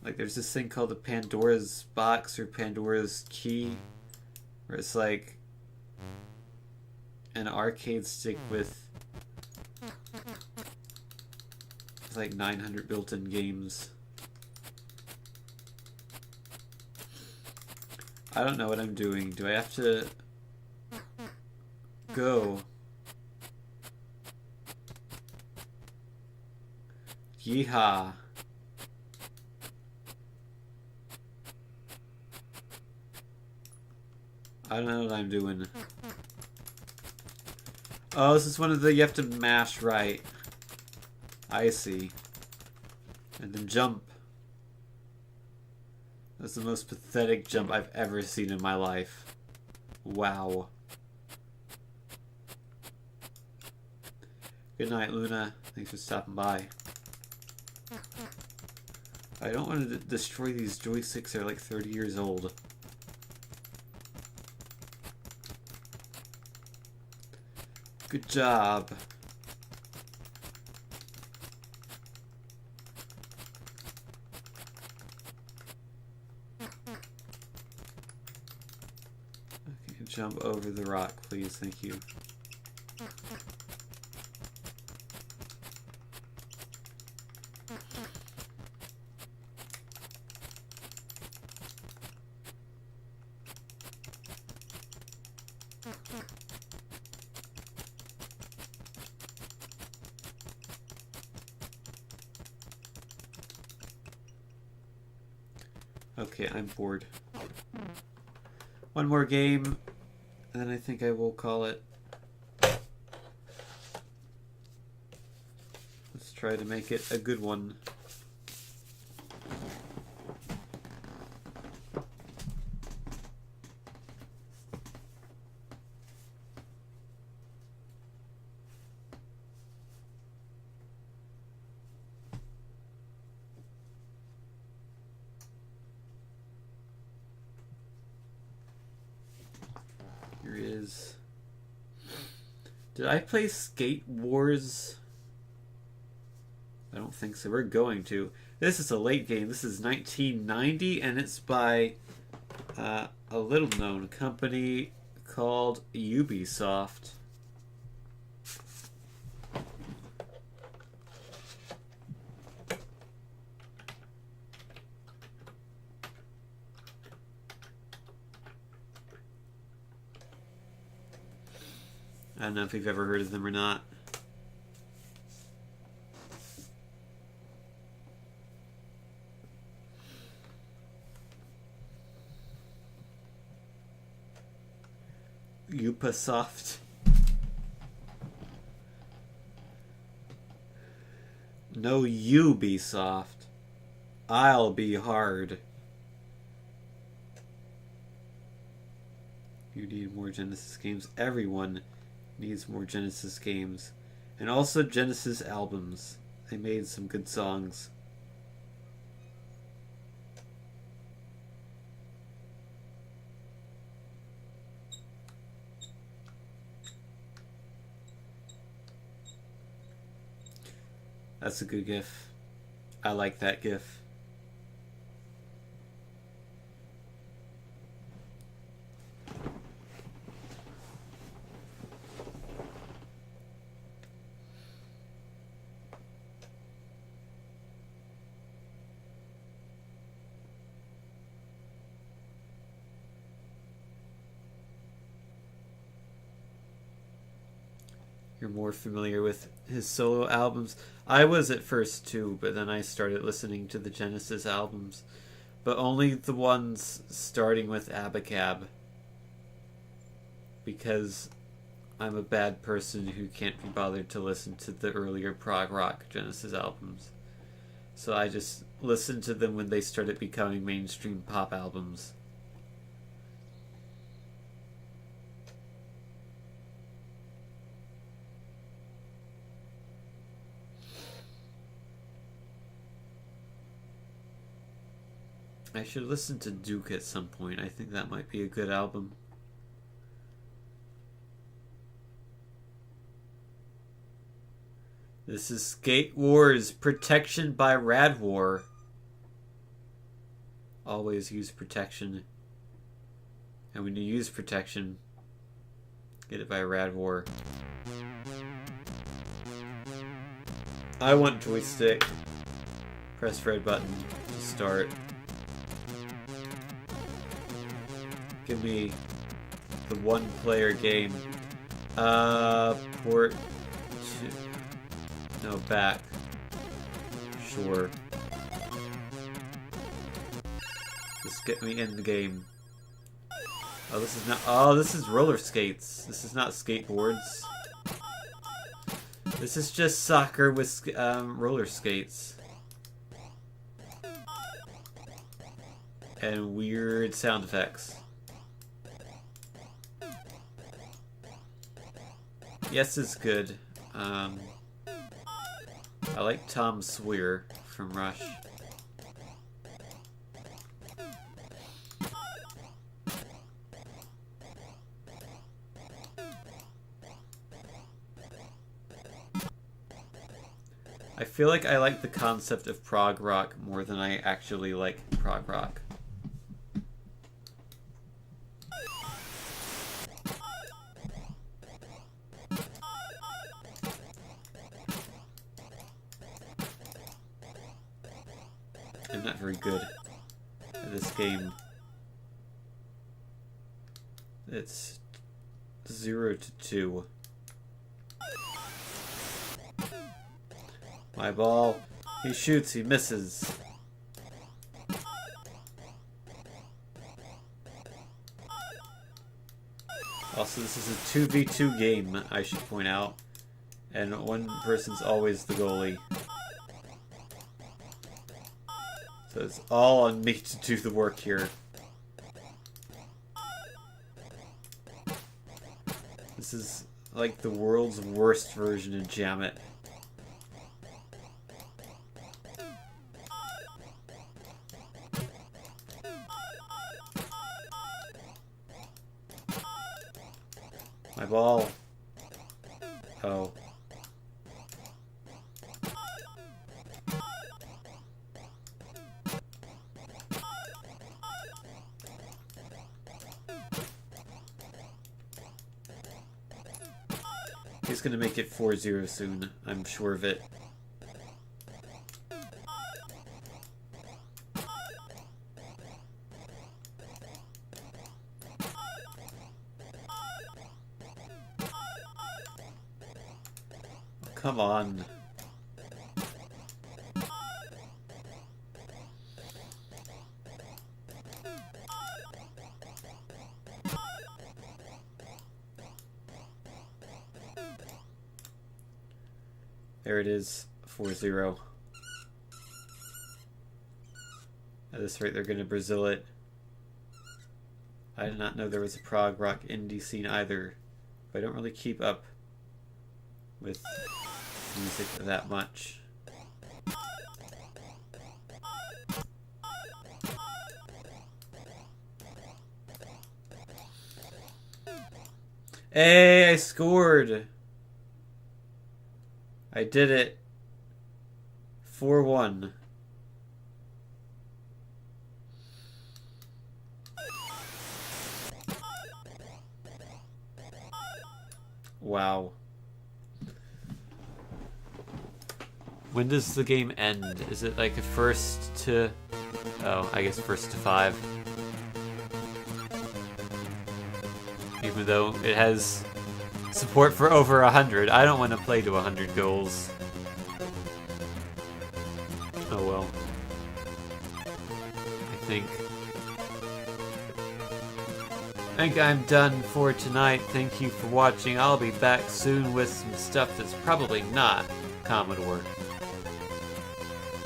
like there's this thing called the Pandora's box or Pandora's key where it's like an arcade stick with like 900 built-in games. I don't know what I'm doing. Do I have to go? Yeehaw. I don't know what I'm doing. Oh, this is one of the, you have to mash right. I see. And then jump. That's the most pathetic jump I've ever seen in my life. Wow. Good night, Luna. Thanks for stopping by. I don't want to destroy these joysticks. They're like 30 years old. Good job. Okay, jump over the rock, please. Thank you. Okay, I'm bored. One more game, and then I think I will call it. Let's try to make it a good one. Here is. Did I play Skate Wars? I don't think so. We're going to. This is a late game. This is 1990, and it's by a little-known company called Ubisoft. I don't know if you've ever heard of them or not. Ubisoft. No Ubisoft. I'll be hard. You need more Genesis games. Everyone needs more Genesis games. And also Genesis albums. They made some good songs. That's a good GIF. I like that GIF. You're more familiar with his solo albums. I was at first too, but then I started listening to the Genesis albums. But only the ones starting with Abacab. because I'm a bad person who can't be bothered to listen to the earlier prog rock Genesis albums. So I just listened to them when they started becoming mainstream pop albums. I should listen to Duke at some point. I think that might be a good album. This is Skate Wars Protection by Radwar. Always use protection. And when you use protection, get it by Radwar. I want joystick. Press red button to start. Give me the one-player game. Port to... No, back. Sure. Just get me in the game. Oh, this is not... Oh, this is roller skates. This is not skateboards. This is just soccer with roller skates. And weird sound effects. Yes is good. I like Tom Sawyer from Rush. I feel like I like the concept of prog rock more than I actually like prog rock. I'm not very good at this game. It's 0 to 2. My ball. He shoots, he misses. Also, this is a 2v2 game, I should point out. And one person's always the goalie. So it's all on me to do the work here. This is like the world's worst version of Jam It. My ball. Oh. He's gonna make it 4-0 soon, I'm sure of it. Come on. There it is, 4-0. At this rate, they're going to Brazil it. I did not know there was a prog rock indie scene either. But I don't really keep up with music that much. Hey, I scored! I did it. 4-1. Wow. When does the game end? Is it like a first to... Oh, I guess first to 5. Even though it has support for over 100. I don't want to play to 100 goals. Oh well. I think I think I'm done for tonight. Thank you for watching. I'll be back soon with some stuff that's probably not Commodore.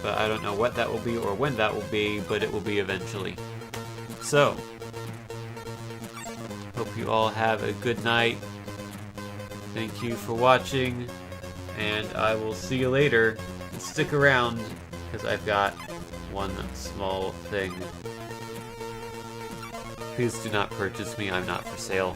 But I don't know what that will be or when that will be, but it will be eventually. So, hope you all have a good night. Thank you for watching, and I will see you later. Stick around, because I've got one small thing. Please do not purchase me, I'm not for sale.